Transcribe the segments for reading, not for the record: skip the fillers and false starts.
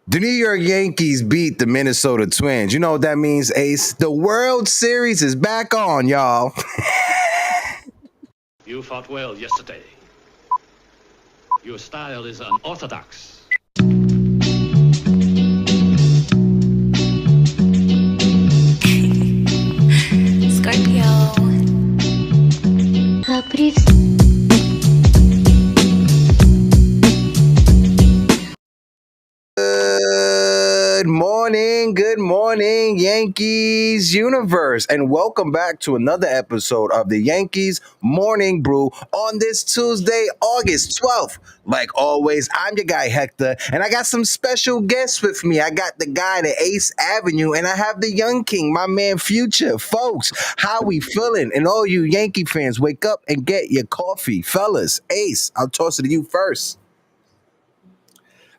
The New York Yankees beat the Minnesota Twins. You know what that means, Ace? The World Series is back on, y'all. You fought well yesterday. Your style is unorthodox. Scorpio. Good morning, Yankees universe, and welcome back to another episode of the Yankees Morning Brew on this Tuesday, August 12th. Like always, I'm your guy Hector, and I got some special guests with me. I got the guy to Ace Avenue, and I have the Young King, my man Future. Folks, how we feeling? And all you Yankee fans, wake up and get your coffee. Fellas, Ace, I'll toss it to you first.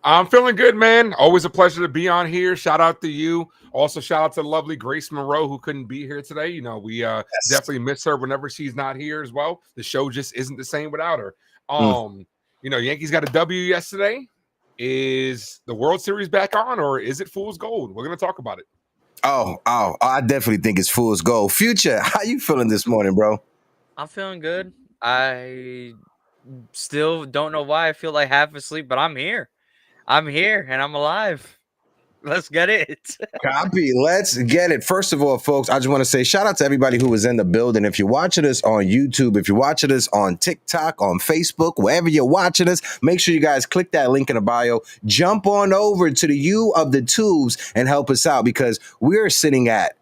I'm feeling good, man. Always a pleasure to be on here. Shout out to you. Also, shout out to the lovely Grace Monroe, who couldn't be here today. You know, we definitely miss her whenever she's not here as well. The show just isn't the same without her. You know, Yankees got a W yesterday. Is the World Series back on, or is it fool's gold? We're going to talk about it. Oh, I definitely think it's fool's gold. Future, how you feeling this morning, bro? I'm feeling good. I still don't know why I feel like half asleep, but I'm here. I'm here and I'm alive. Let's get it. Copy. Let's get it. First of all, folks, I just want to say shout out to everybody who was in the building. If you're watching us on YouTube, if you're watching us on TikTok, on Facebook, wherever you're watching us, make sure you guys click that link in the bio. Jump on over to the U of the Tubes and help us out because we're sitting at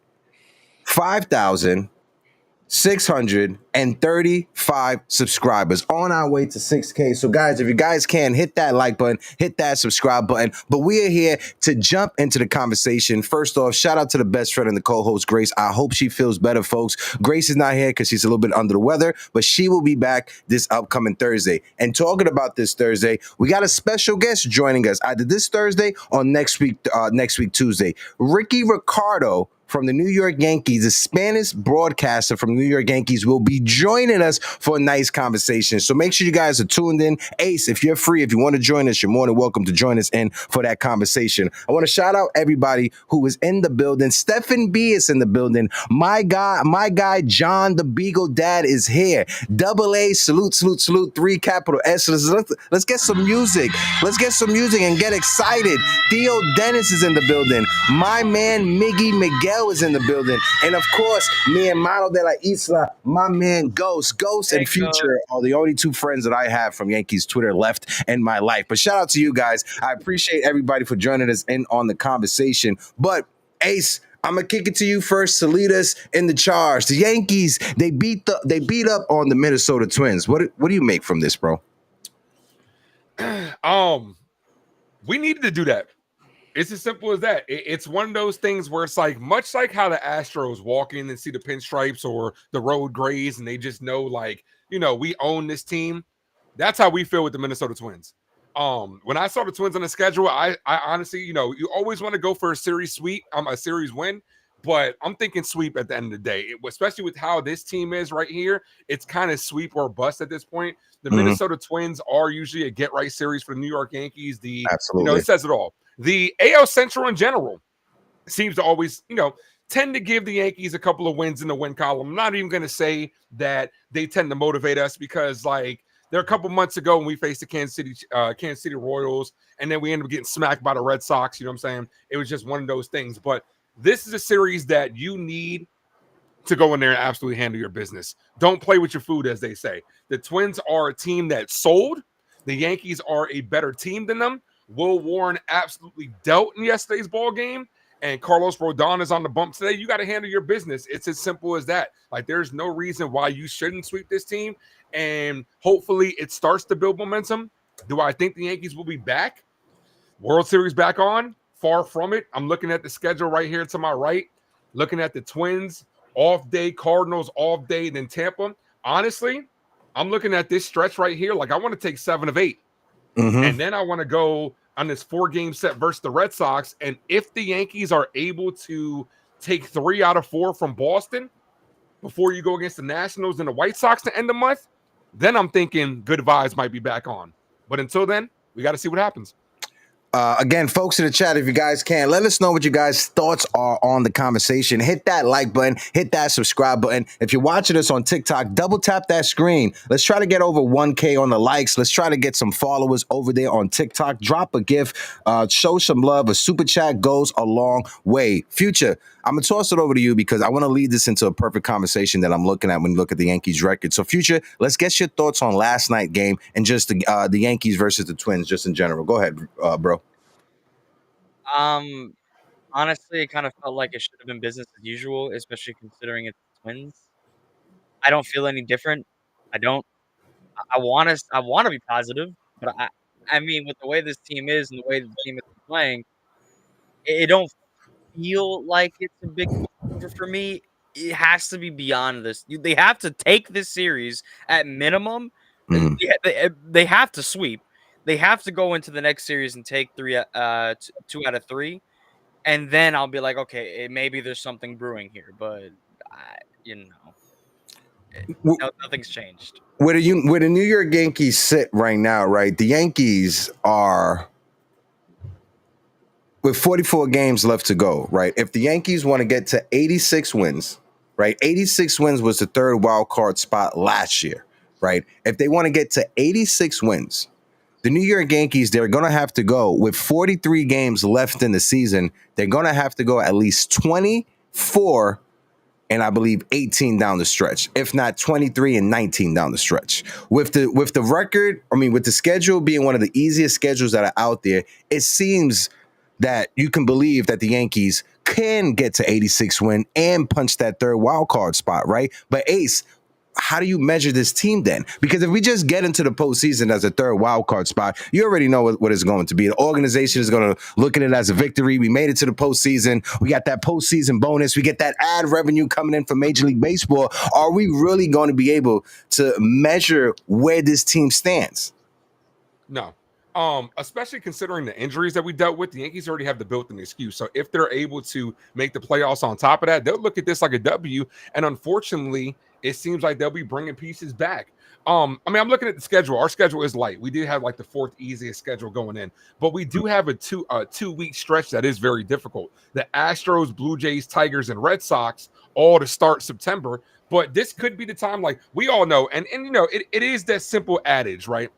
5,635 subscribers on our way to 6K. So guys, if you guys can, hit that like button, hit that subscribe button. But we are here to jump into the conversation. First off, shout out to the best friend and the co-host, Grace. I hope she feels better, folks. Grace is not here because she's a little bit under the weather, but she will be back this upcoming Thursday. And talking about this Thursday, we got a special guest joining us either this Thursday or next week Tuesday. Ricky Ricardo from the New York Yankees, the Spanish broadcaster from the New York Yankees, will be joining us for a nice conversation. So make sure you guys are tuned in. Ace, if you're free, if you want to join us, you're more than welcome to join us in for that conversation. I want to shout out everybody who is in the building. Stephen B is in the building. My guy, John the Beagle Dad is here. Double A, salute, 3 capital S. Let's get some music. Let's get some music and get excited. Theo Dennis is in the building. My man, Miggy Miguel is in the building. And of course, mi hermano de la isla, my man Ghost. Ghost and Future are the only two friends that I have from Yankees Twitter left in my life. But shout out to you guys. I appreciate everybody for joining us in on the conversation. But Ace, I'm gonna kick it to you first to lead us in the charge. The Yankees, they beat up on the Minnesota Twins. What do you make from this, bro? We needed to do that. It's as simple as that. It's one of those things where it's like, much like how the Astros walk in and see the pinstripes or the road grays, and they just know, like, you know, we own this team. That's how we feel with the Minnesota Twins. When I saw the Twins on the schedule, I honestly, you know, you always want to go for a series sweep, a series win, but I'm thinking sweep at the end of the day, especially with how this team is right here. It's kind of sweep or bust at this point. The Minnesota Twins are usually a get-right series for the New York Yankees. Absolutely. You know, it says it all. The AL Central in general seems to always, you know, tend to give the Yankees a couple of wins in the win column. I'm not even going to say that they tend to motivate us because, like, there are a couple months ago when we faced the Kansas City Royals, and then we ended up getting smacked by the Red Sox. You know what I'm saying? It was just one of those things. But this is a series that you need to go in there and absolutely handle your business. Don't play with your food, as they say. The Twins are a team that sold. The Yankees are a better team than them. Will Warren absolutely dealt in yesterday's ball game, and Carlos Rodon is on the bump today. You got to handle your business. It's as simple as that. Like, there's no reason why you shouldn't sweep this team, and hopefully it starts to build momentum. Do I think the Yankees will be back? World Series back on? Far from it. I'm looking at the schedule right here to my right, looking at the Twins, off day, Cardinals, off day, then Tampa. Honestly, I'm looking at this stretch right here like I want to take 7 of 8. And then I want to go on this 4-game set versus the Red Sox. And if the Yankees are able to take 3 out of 4 from Boston before you go against the Nationals and the White Sox to end the month, then I'm thinking good vibes might be back on. But until then, we got to see what happens. Again, folks in the chat, if you guys can, let us know what you guys' thoughts are on the conversation. Hit that like button, hit that subscribe button. If you're watching us on TikTok, double tap that screen. Let's try to get over 1K on the likes. Let's try to get some followers over there on TikTok. Drop a gift, show some love. A super chat goes a long way. Future, I'm going to toss it over to you because I want to lead this into a perfect conversation that I'm looking at when you look at the Yankees record. So, Future, let's get your thoughts on last night's game and just the Yankees versus the Twins, just in general. Go ahead, bro. Honestly, it kind of felt like it should have been business as usual, especially considering it's the Twins. I don't feel any different. I don't. I want to be positive, but I mean, with the way this team is and the way the team is playing, it don't feel like it's a big over for me. It has to be beyond this. They have to take this series at minimum. Mhm. They have to sweep. They have to go into the next series and take 2 out of 3, and then I'll be like, okay, maybe there's something brewing here. But you know, nothing's changed. Where the New York Yankees sit right now, right? The Yankees are with 44 games left to go, right? If the Yankees want to get to 86 wins, right? 86 wins was the third wild card spot last year, right? If they want to get to 86 wins, the New York Yankees, they're going to have to go with 43 games left in the season. They're going to have to go at least 24 and I believe 18 down the stretch, if not 23 and 19 down the stretch. With the record, I mean, with the schedule being one of the easiest schedules that are out there, it seems that you can believe that the Yankees can get to 86 win and punch that third wild card spot, right? But Ace, how do you measure this team then? Because if we just get into the postseason as a third wild card spot, you already know what it's going to be. The organization is going to look at it as a victory. We made it to the postseason. We got that postseason bonus. We get that ad revenue coming in from Major League Baseball. Are we really going to be able to measure where this team stands? No. Especially considering the injuries that we dealt with, the Yankees already have the built-in excuse. So if they're able to make the playoffs on top of that, they'll look at this like a W. And unfortunately, it seems like they'll be bringing pieces back. I mean, I'm looking at the schedule. Our schedule is light. We did have like the fourth easiest schedule going in, but we do have a two-week stretch that is very difficult. The Astros, Blue Jays, Tigers, and Red Sox all to start September. But this could be the time, like we all know, and you know, it is that simple adage, right?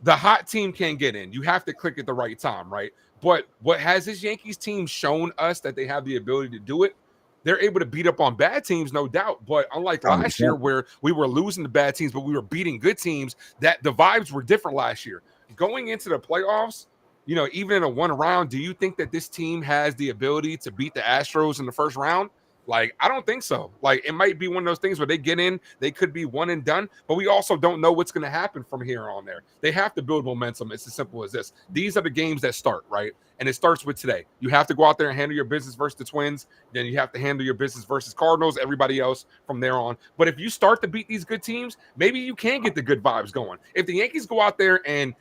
The hot team can't get in. You have to click at the right time, right? But what has this Yankees team shown us that they have the ability to do it? They're able to beat up on bad teams, no doubt. But unlike last year where we were losing to bad teams, but we were beating good teams, that the vibes were different last year. Going into the playoffs, you know, even in a one round, do you think that this team has the ability to beat the Astros in the first round? Like, I don't think so. Like, it might be one of those things where they get in, they could be one and done, but we also don't know what's going to happen from here on there. They have to build momentum. It's as simple as this. These are the games that start, right? And it starts with today. You have to go out there and handle your business versus the Twins. Then you have to handle your business versus Cardinals, everybody else from there on. But if you start to beat these good teams, maybe you can get the good vibes going. If the Yankees go out there and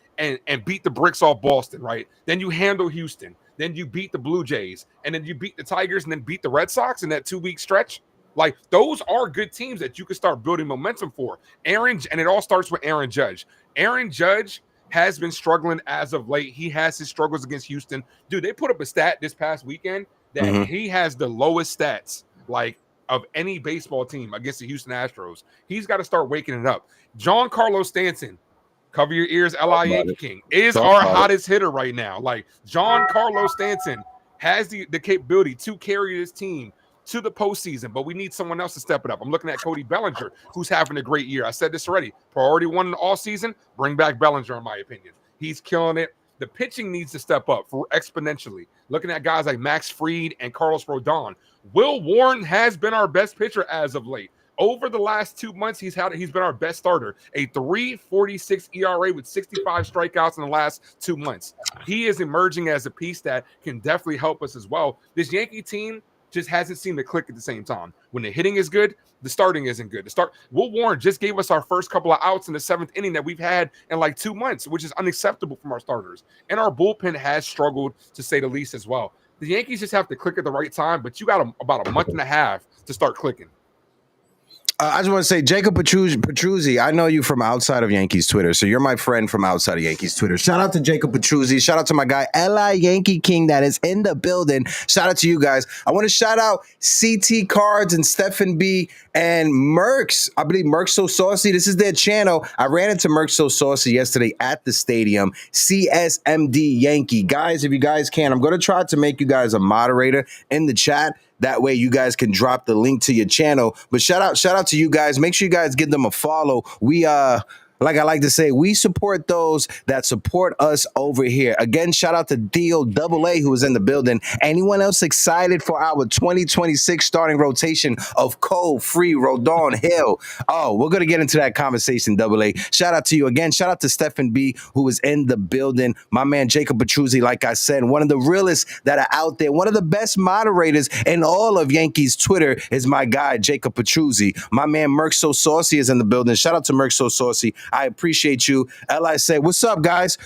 beat the bricks off Boston, right? Then you handle Houston. Then you beat the Blue Jays, and then you beat the Tigers, and then beat the Red Sox in that 2-week stretch. Like, those are good teams that you can start building momentum for. And it all starts with Aaron Judge. Aaron Judge has been struggling as of late. He has his struggles against Houston. Dude, they put up a stat this past weekend that he has the lowest stats, like, of any baseball team against the Houston Astros. He's got to start waking it up. Giancarlo Stanton, cover your ears, LI Yankee King, is our hottest hitter right now. Like, Giancarlo Stanton has the capability to carry this team to the postseason, but we need someone else to step it up. I'm looking at Cody Bellinger, who's having a great year. I said this already. Priority one in all season, bring back Bellinger, in my opinion. He's killing it. The pitching needs to step up for exponentially. Looking at guys like Max Fried and Carlos Rodon. Will Warren has been our best pitcher as of late. Over the last 2 months, he's been our best starter. A 3.46 ERA with 65 strikeouts in the last 2 months. He is emerging as a piece that can definitely help us as well. This Yankee team just hasn't seemed to click at the same time. When the hitting is good, the starting isn't good. Will Warren just gave us our first couple of outs in the 7th inning that we've had in like 2 months, which is unacceptable from our starters. And our bullpen has struggled, to say the least, as well. The Yankees just have to click at the right time, but you got about a month and a half to start clicking. I just want to say, Jacob Petruzzi, I know you from outside of Yankees Twitter, so you're my friend from outside of Yankees Twitter. Shout out to Jacob Petruzzi. Shout out to my guy, LI Yankee King, that is in the building. Shout out to you guys. I want to shout out CT Cards and Stephen B. and Mercs. I believe Mercs So Saucy. This is their channel. I ran into Mercs So Saucy yesterday at the stadium. CSMD Yankee. Guys, if you guys can, I'm going to try to make you guys a moderator in the chat. That way you guys can drop the link to your channel. But shout out to you guys. Make sure you guys give them a follow. We like I like to say, we support those that support us over here. Again, shout out to DOAA who is in the building. Anyone else excited for our 2026 starting rotation of Cole, Free, Rodon, Hill? Oh, we're going to get into that conversation, AA. Shout out to you again. Shout out to Stephen B, who is in the building. My man, Jacob Petruzzi, like I said, one of the realest that are out there. One of the best moderators in all of Yankees Twitter is my guy, Jacob Petruzzi. My man, Merc So Saucy is in the building. Shout out to Merc So Saucy. I appreciate you. Li said, what's up, guys?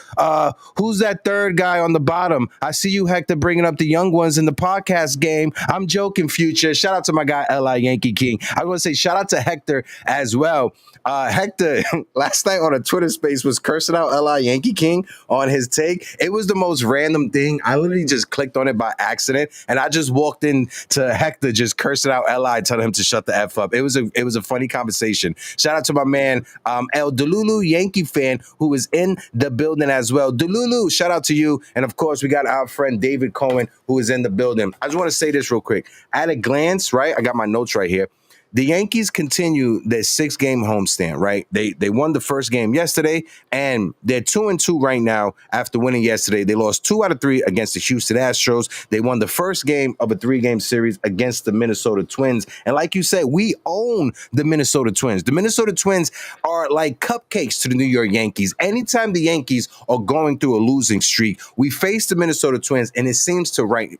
Who's that third guy on the bottom? I see you, Hector, bringing up the young ones in the podcast game. I'm joking, Future. Shout out to my guy, Li Yankee King. I want to say shout out to Hector as well. Hector, last night on a Twitter space, was cursing out Li Yankee King on his take. It was the most random thing. I literally just clicked on it by accident, and I just walked into Hector just cursing out Li, telling him to shut the F up. It was a funny conversation. Shout out to my man, El Delulu Yankee fan, who is in the building as well. Delulu, shout out to you. And of course, we got our friend David Cohen, who is in the building. I just want to say this real quick. At a glance, right? I got my notes right here. The Yankees continue their 6-game homestand, right? They won the first game yesterday, and they're 2-2 right now after winning yesterday. They lost 2 out of 3 against the Houston Astros. They won the first game of a 3-game series against the Minnesota Twins. And like you said, we own the Minnesota Twins. The Minnesota Twins are like cupcakes to the New York Yankees. Anytime the Yankees are going through a losing streak, we face the Minnesota Twins, and it seems to right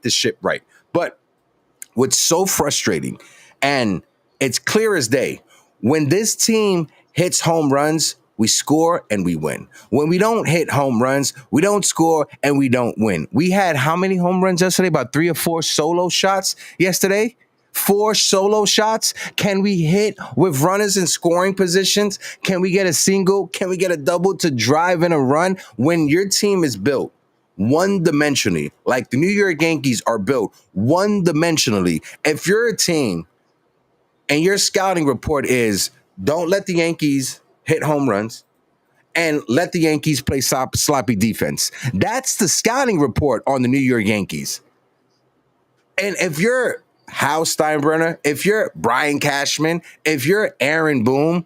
the ship right. But what's so frustrating, and it's clear as day, when this team hits home runs, we score and we win. When we don't hit home runs, we don't score and we don't win. We had how many home runs yesterday? About 3 or 4 solo shots yesterday? 4 solo shots? Can we hit with runners in scoring positions? Can we get a single? Can we get a double to drive in a run? When your team is built one-dimensionally, like the New York Yankees are built one-dimensionally, if you're a team and your scouting report is don't let the Yankees hit home runs and let the Yankees play sloppy defense. That's the scouting report on the New York Yankees. And if you're Hal Steinbrenner, if you're Brian Cashman, if you're Aaron Boone,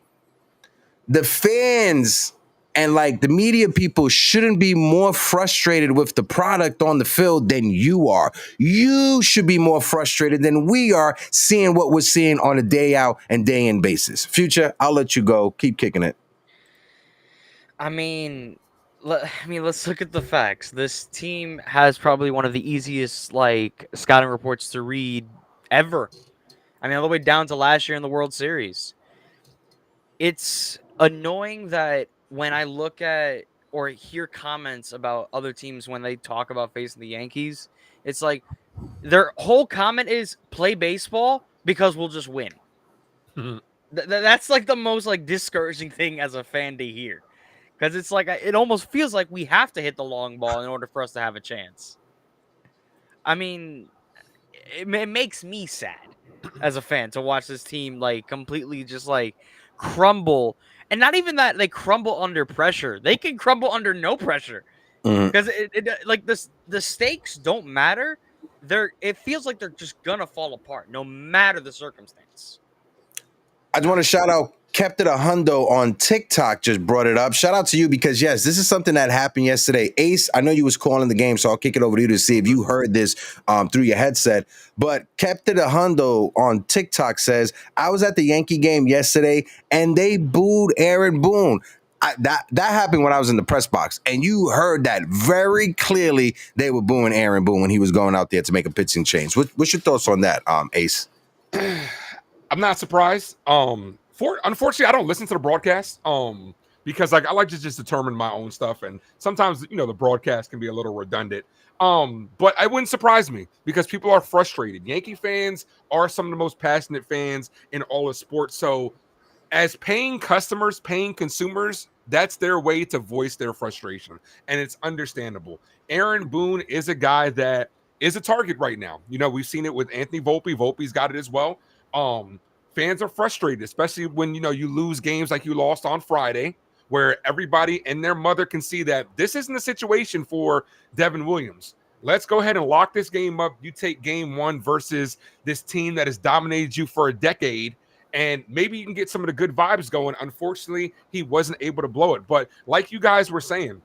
the fans and like the media people shouldn't be more frustrated with the product on the field than you are. You should be more frustrated than we are seeing what we're seeing on a day out and day in basis. Future, I'll let you go. Keep kicking it. I mean, let's look at the facts. This team has probably one of the easiest scouting reports to read ever. I mean, all the way down to last year in the World Series. It's annoying that when I look at or hear comments about other teams when they talk about facing the Yankees, it's like their whole comment is play baseball because we'll just win. Mhm. That's like the most discouraging thing as a fan to hear, because it's like it almost feels like we have to hit the long ball in order for us to have a chance. I mean, it makes me sad as a fan to watch this team completely just crumble. And not even that they crumble under pressure. They can crumble under no pressure. Because the stakes don't matter. It feels like they're just gonna fall apart no matter the circumstance. I just want to shout out Kept It a Hundo on TikTok, just brought it up. Shout out to you because, yes, this is something that happened yesterday. Ace, I know you was calling the game, so I'll kick it over to you to see if you heard this through your headset. But Kept It a Hundo on TikTok says, I was at the Yankee game yesterday, and they booed Aaron Boone. That happened when I was in the press box, and you heard that very clearly. They were booing Aaron Boone when he was going out there to make a pitching change. What's your thoughts on that, Ace? I'm not surprised. Unfortunately, I don't listen to the broadcast. because like I like to just determine my own stuff, and sometimes the broadcast can be a little redundant. But it wouldn't surprise me because people are frustrated. Yankee fans are some of the most passionate fans in all of sports. So as paying customers, paying consumers, that's their way to voice their frustration, and it's understandable. Aaron Boone is a guy that is a target right now. We've seen it with Anthony Volpe. Volpe's got it as well. Fans are frustrated, especially when you lose games like you lost on Friday, where everybody and their mother can see that this isn't a situation for Devin Williams. Let's go ahead and lock this game up. You take game one versus this team that has dominated you for a decade, and maybe you can get some of the good vibes going. Unfortunately, he wasn't able to blow it. But like you guys were saying,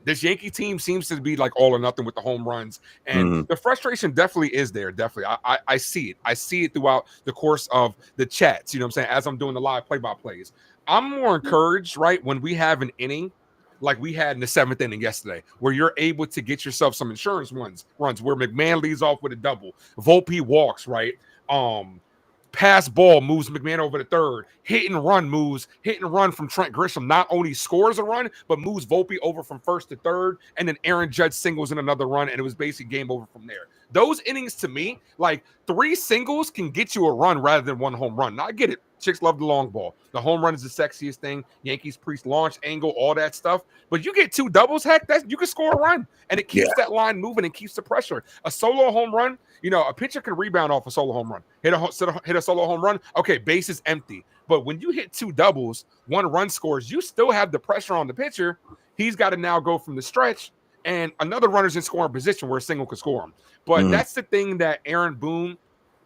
this Yankee team seems to be like all or nothing with the home runs, and the frustration definitely is there. Definitely, I see it. I see it throughout the course of the chats. You know what I'm saying? As I'm doing the live play-by-plays, I'm more encouraged, right, when we have an inning like we had in the 7th inning yesterday, where you're able to get yourself some insurance runs where McMahon leads off with a double, Volpe walks, right? Pass ball moves McMahon over to third. Hit and run from Trent Grisham. Not only scores a run, but moves Volpe over from first to third. And then Aaron Judge singles in another run, and it was basically game over from there. Those innings, to me, like 3 singles can get you a run rather than 1 home run. Now, I get it. Chicks love the long ball. The home run is the sexiest thing. Yankees priest launch angle, all that stuff. But you get 2 doubles, heck, you can score a run. And it keeps that line moving and keeps the pressure. A solo home run, a pitcher can rebound off a solo home run. Hit a solo home run, okay, base is empty. But when you hit 2 doubles, 1 run scores, you still have the pressure on the pitcher. He's got to now go from the stretch, and another runner's in scoring position where a single could score him. But that's the thing that Aaron Boone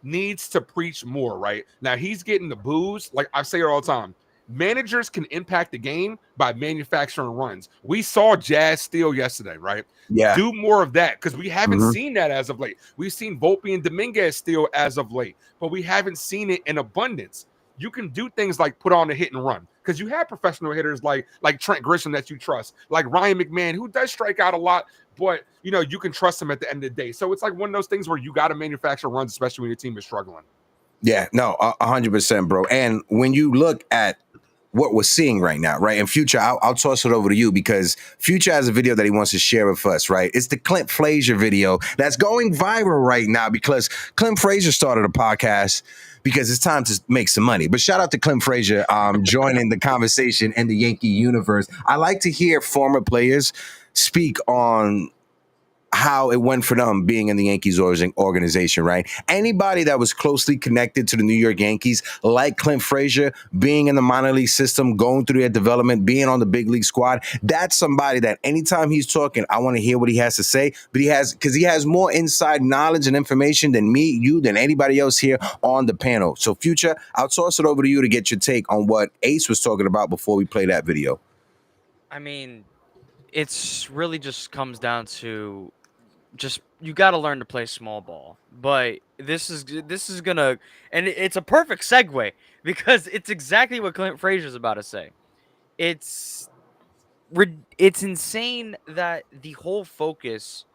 needs to preach more, right? Now, he's getting the boos. Like I say it all the time, managers can impact the game by manufacturing runs. We saw Jazz steal yesterday, right? Yeah. Do more of that, because we haven't seen that as of late. We've seen Volpe and Dominguez steal as of late, but we haven't seen it in abundance. You can do things like put on a hit and run, because you have professional hitters like Trent Grisham that you trust, like Ryan McMahon, who does strike out a lot, but you can trust him at the end of the day. So it's like one of those things where you got to manufacture runs, especially when your team is struggling. Yeah, no, 100%, bro. And when you look at what we're seeing right now, right? In Future, I'll toss it over to you, because Future has a video that he wants to share with us, right? It's the Clint Frazier video that's going viral right now, because Clint Frazier started a podcast because it's time to make some money. But shout out to Clint Frazier joining the conversation in the Yankee universe. I like to hear former players speak on how it went for them being in the Yankees organization, right? Anybody that was closely connected to the New York Yankees, like Clint Frazier, being in the minor league system, going through their development, being on the big league squad, that's somebody that anytime he's talking, I want to hear what he has to say. But because he has more inside knowledge and information than me, you, than anybody else here on the panel. So Future, I'll toss it over to you to get your take on what Ace was talking about before we play that video. I mean, it's really just comes down to you got to learn to play small ball. But this is gonna, and it's a perfect segue, because it's exactly what Clint Frazier's about to say. It's insane that the whole focus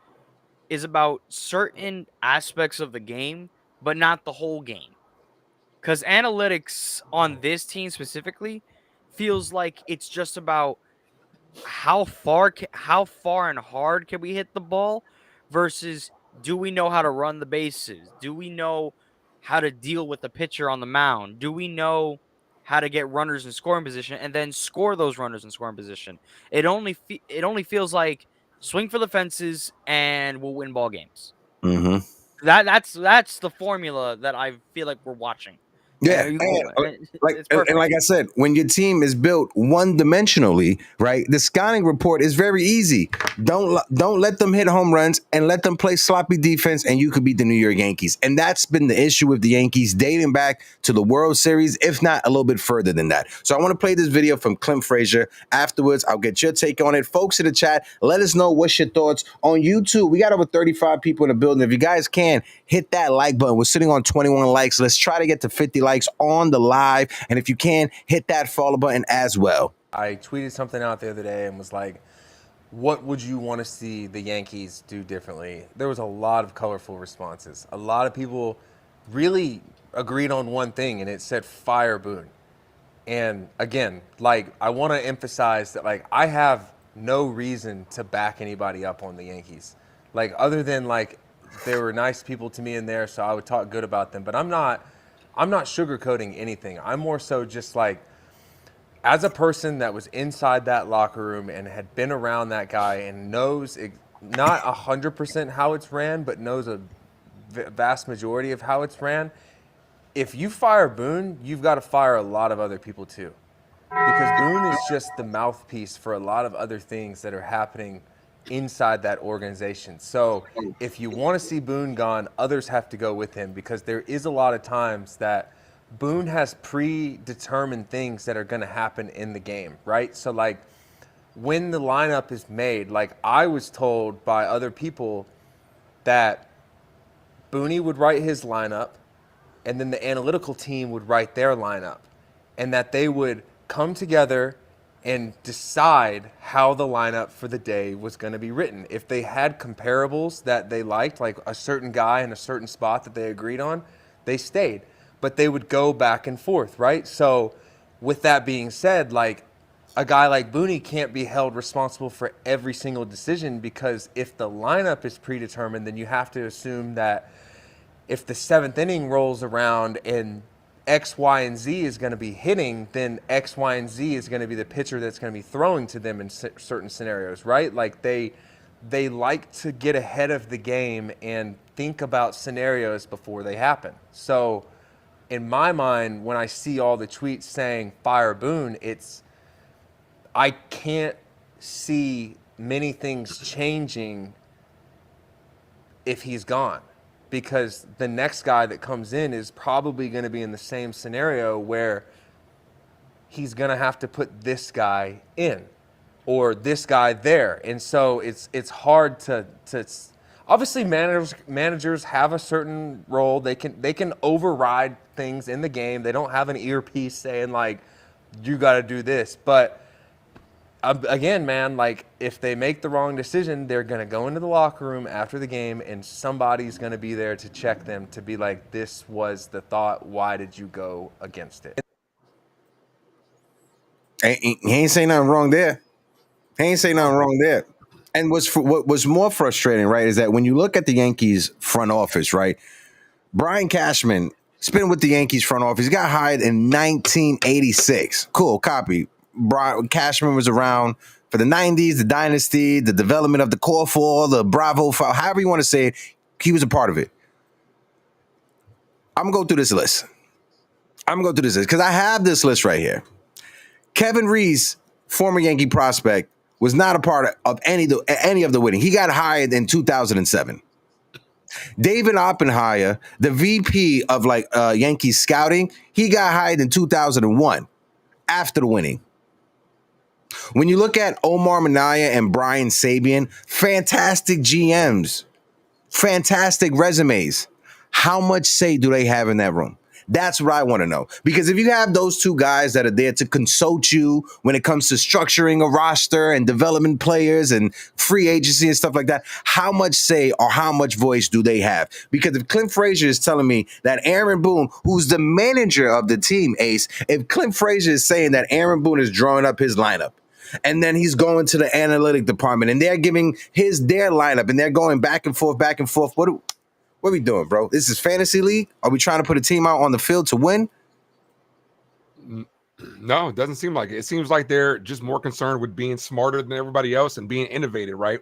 is about certain aspects of the game, but not the whole game. Because analytics on this team specifically feels like it's just about how far and hard can we hit the ball, versus do we know how to run the bases? Do we know how to deal with the pitcher on the mound? Do we know how to get runners in scoring position and then score those runners in scoring position? It only feels like swing for the fences and we'll win ball games. That's the formula that I feel like we're watching. Yeah, And like I said, when your team is built one-dimensionally, right, the scouting report is very easy. Don't let them hit home runs and let them play sloppy defense, and you could beat the New York Yankees. And that's been the issue with the Yankees dating back to the World Series, if not a little bit further than that. So I want to play this video from Clint Frazier. Afterwards, I'll get your take on it. Folks in the chat, let us know what's your thoughts. On YouTube, we got over 35 people in the building. If you guys can, hit that like button. We're sitting on 21 likes. Let's try to get to 50 likes on the live, and if you can, hit that follow button as well. I tweeted something out the other day and was like, what would you want to see the Yankees do differently? There was a lot of colorful responses. A lot of people really agreed on one thing, and it said fire Boone. And again, like, I want to emphasize that, like, I have no reason to back anybody up on the Yankees. Like, other than, like, they were nice people to me in there, so I would talk good about them. But I'm not sugarcoating anything. I'm more so just like, as a person that was inside that locker room and had been around that guy and knows not 100% how it's ran, but knows a vast majority of how it's ran, if you fire Boone, you've got to fire a lot of other people too. Because Boone is just the mouthpiece for a lot of other things that are happening inside that organization. So if you want to see Boone gone, others have to go with him, because there is a lot of times that Boone has predetermined things that are going to happen in the game, right? So, like, when the lineup is made, like, I was told by other people that Booney would write his lineup, and then the analytical team would write their lineup, and that they would come together and decide how the lineup for the day was going to be written. If they had comparables that they liked, like a certain guy in a certain spot that they agreed on, they stayed. But they would go back and forth, right? So with that being said, like, a guy like Booney can't be held responsible for every single decision, because if the lineup is predetermined, then you have to assume that if the seventh inning rolls around and X, Y, and Z is going to be hitting, then X, Y, and Z is going to be the pitcher that's going to be throwing to them in certain scenarios, right? Like, they like to get ahead of the game and think about scenarios before they happen. So in my mind, when I see all the tweets saying fire Boone, I can't see many things changing if he's gone, because the next guy that comes in is probably going to be in the same scenario where he's going to have to put this guy in or this guy there. And so it's hard to obviously managers have a certain role. They can override things in the game. They don't have an earpiece saying, like, you got to do this. But again, man, like, if they make the wrong decision, they're going to go into the locker room after the game, and somebody's going to be there to check them, to be like, this was the thought. Why did you go against it? He ain't saying nothing wrong there. He ain't saying nothing wrong there. And what was more frustrating, right, is that when you look at the Yankees front office, right, Brian Cashman has been with the Yankees front office. He got hired in 1986. Cool, copy. Brian Cashman was around for the 90s, the dynasty, the development of the core four, the Bravo file, however you want to say it. He was a part of it. I'm going to go through this list. Because I have this list right here. Kevin Reese, former Yankee prospect, was not a part of any of the winning. He got hired in 2007. David Oppenheimer, the VP of Yankees scouting, he got hired in 2001 after the winning. When you look at Omar Minaya and Brian Sabian, fantastic GMs, fantastic resumes. How much say do they have in that room? That's what I want to know. Because if you have those two guys that are there to consult you when it comes to structuring a roster and development players and free agency and stuff like that, how much say or how much voice do they have? Because if Clint Frazier is telling me that Aaron Boone, who's the manager of the team, Ace, if Clint Frazier is saying that Aaron Boone is drawing up his lineup, and then he's going to the analytic department and they're giving their lineup and they're going back and forth, what are we doing, bro? This is fantasy league? Are we trying to put a team out on the field to win? No, it doesn't seem like it. It seems like they're just more concerned with being smarter than everybody else and being innovative, right?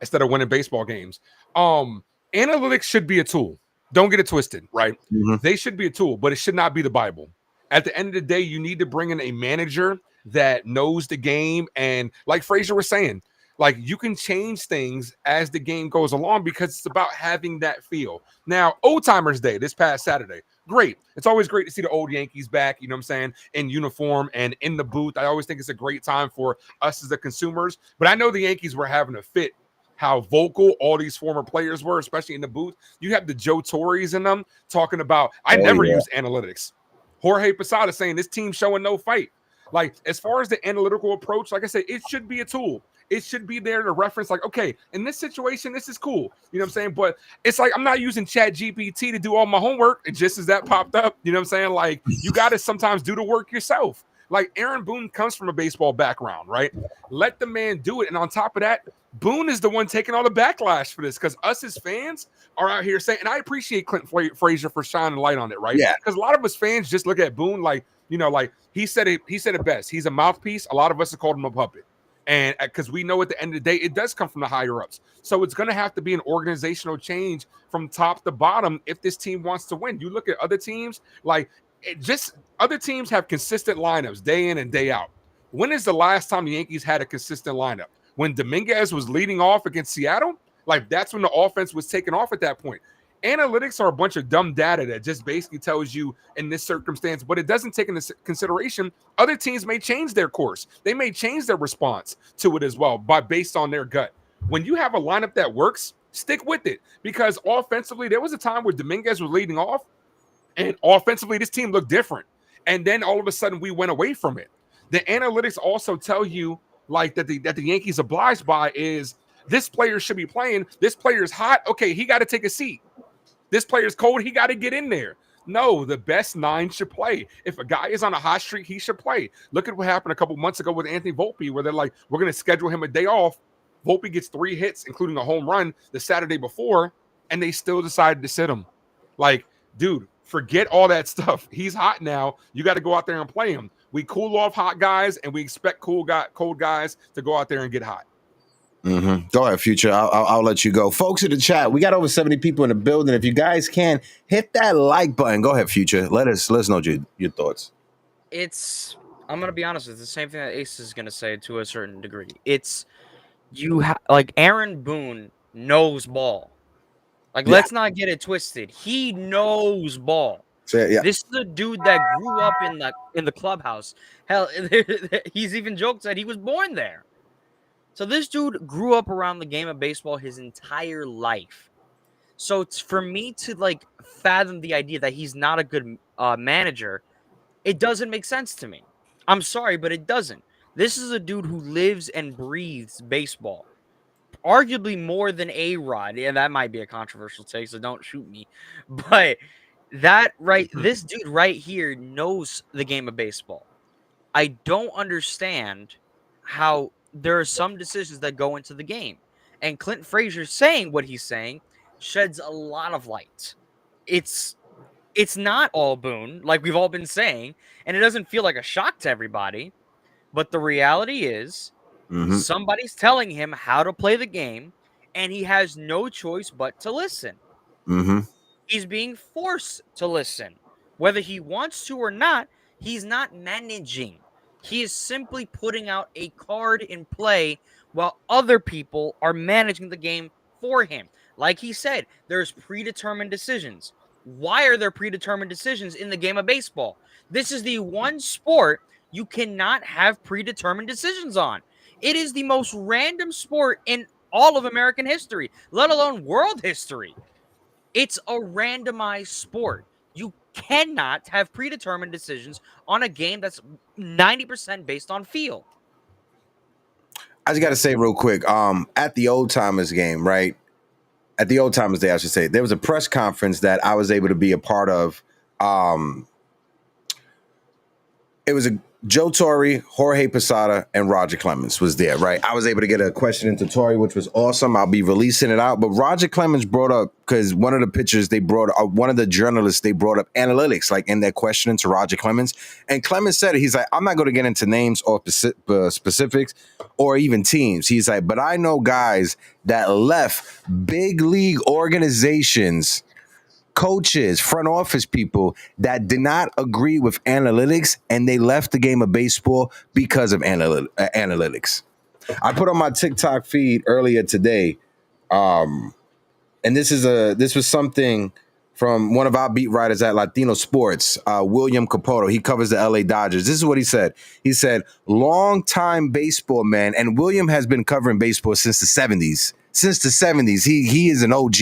Instead of winning baseball games. Analytics should be a tool. Don't get it twisted, right? Mm-hmm. They should be a tool, but it should not be the Bible. At the end of the day, you need to bring in a manager that knows the game. And like Frazier was saying, like, you can change things as the game goes along because it's about having that feel. Now, Old Timers Day this past Saturday, great. It's always great to see the old Yankees back, you know what I'm saying, in uniform and in the booth. I always think it's a great time for us as the consumers. But I know the Yankees were having a fit how vocal all these former players were, especially in the booth. You have the Joe Torres in them talking about, I never use analytics. Jorge Posada saying this team showing no fight. Like, as far as the analytical approach, like I said, it should be a tool. It should be there to reference, like, okay, in this situation, this is cool. You know what I'm saying? But it's like, I'm not using Chat GPT to do all my homework. It just as that popped up, you know what I'm saying? Like, you got to sometimes do the work yourself. Like Aaron Boone comes from a baseball background, right? Let the man do it. And on top of that, Boone is the one taking all the backlash for this because us as fans are out here saying, and I appreciate Clint Frazier for shining light on it, right? Yeah. Because a lot of us fans just look at Boone like, like he said it best. He's a mouthpiece. A lot of us have called him a puppet. And because we know at the end of the day, it does come from the higher ups. So it's going to have to be an organizational change from top to bottom if this team wants to win. You look at other teams, like other teams have consistent lineups day in and day out. When is the last time the Yankees had a consistent lineup? When Dominguez was leading off against Seattle? Like that's when the offense was taking off at that point. Analytics are a bunch of dumb data that just basically tells you in this circumstance, but it doesn't take into consideration other teams may change their course. They may change their response to it as well based on their gut. When you have a lineup that works, stick with it because offensively, there was a time where Dominguez was leading off and offensively, this team looked different. And then all of a sudden we went away from it. The analytics also tell you like that the Yankees obliged by is this player should be playing. This player is hot. Okay, he got to take a seat. This player's cold. He got to get in there. No, the best 9 should play. If a guy is on a hot streak, he should play. Look at what happened a couple months ago with Anthony Volpe, where they're like, we're going to schedule him a day off. Volpe gets 3 hits, including a home run the Saturday before, and they still decided to sit him. Like, dude, forget all that stuff. He's hot now. You got to go out there and play him. We cool off hot guys, and we expect cold guys to go out there and get hot. Mm-hmm. Go ahead, Future. I'll let you go. Folks in the chat, we got over 70 people in the building. If you guys can, hit that like button. Go ahead, Future. Let us know your thoughts. I'm going to be honest with you, the same thing that Ace is going to say to a certain degree. Like Aaron Boone knows ball. Like, let's not get it twisted. He knows ball. Yeah. This is a dude that grew up in the clubhouse. Hell, he's even joked that he was born there. So this dude grew up around the game of baseball his entire life. So it's for me to like fathom the idea that he's not a good manager, it doesn't make sense to me. I'm sorry, but it doesn't. This is a dude who lives and breathes baseball. Arguably more than A-Rod. Yeah, that might be a controversial take, so don't shoot me. But this dude right here knows the game of baseball. I don't understand how there are some decisions that go into the game. And Clint Frazier saying what he's saying sheds a lot of light. It's not all Boone, like we've all been saying, and it doesn't feel like a shock to everybody. But the reality is somebody's telling him how to play the game, and he has no choice but to listen. He's being forced to listen. Whether he wants to or not, he's not managing. He is simply putting out a card in play while other people are managing the game for him. Like he said, there's predetermined decisions. Why are there predetermined decisions in the game of baseball? This is the one sport you cannot have predetermined decisions on. It is the most random sport in all of American history, let alone world history. It's a randomized sport. You cannot have predetermined decisions on a game that's 90% based on feel. I just got to say real quick, at the Old Timers game, right? At the Old Timers Day, I should say, there was a press conference that I was able to be a part of. It was Joe Torre, Jorge Posada, and Roger Clemens was there, right? I was able to get a question into Torre, which was awesome. I'll be releasing it out. But Roger Clemens brought up, because one of the pictures they brought up, one of the journalists, they brought up analytics, like in their questioning to Roger Clemens. And Clemens said it. He's like, I'm not going to get into names or specifics or even teams. He's like, but I know guys that left big league organizations, coaches, front office people that did not agree with analytics, and they left the game of baseball because of analytics. I put on my TikTok feed earlier today, and this was something from one of our beat writers at Latino Sports, William Capoto. He covers the LA Dodgers. This is what he said. He said, long-time baseball man, and William has been covering baseball since the 70s. Since the 70s, he is an OG.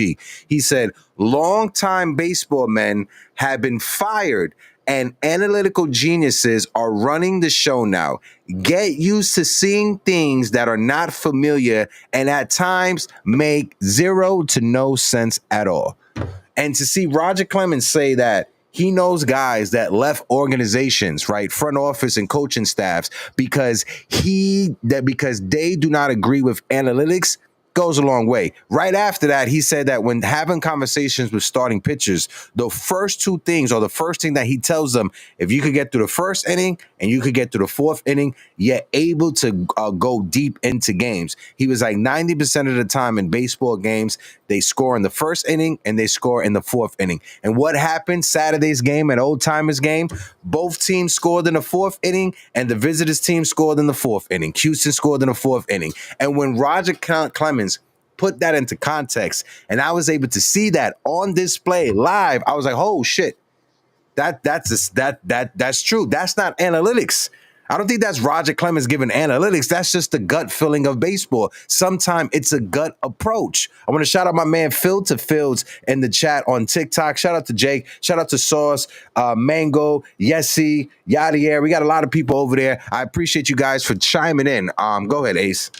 He said, long-time baseball men have been fired and analytical geniuses are running the show now. Get used to seeing things that are not familiar and at times make zero to no sense at all. And to see Roger Clemens say that He knows guys that left organizations, right, front office and coaching staffs because they do not agree with analytics. Goes a long way. Right after that, he said that when having conversations with starting pitchers, the first two things, or the first thing that he tells them, if you could get through the first inning and you could get through the fourth inning, you're able to go deep into games. He was like 90% of the time in baseball games, they score in the first inning and they score in the fourth inning. And what happened Saturday's game at Old Timers game? Both teams scored in the fourth inning and the visitors team scored in the fourth inning. Houston scored in the fourth inning. And when Roger Clemens put that into context, and I was able to see that on display live, I was like, "Oh shit, that's true. That's not analytics. I don't think that's Roger Clemens giving analytics. That's just the gut feeling of baseball. Sometimes it's a gut approach." I want to shout out my man Phil to Fields in the chat on TikTok. Shout out to Jake. Shout out to Sauce, Mango, Yessie, Yadier. We got a lot of people over there. I appreciate you guys for chiming in. Go ahead, Ace.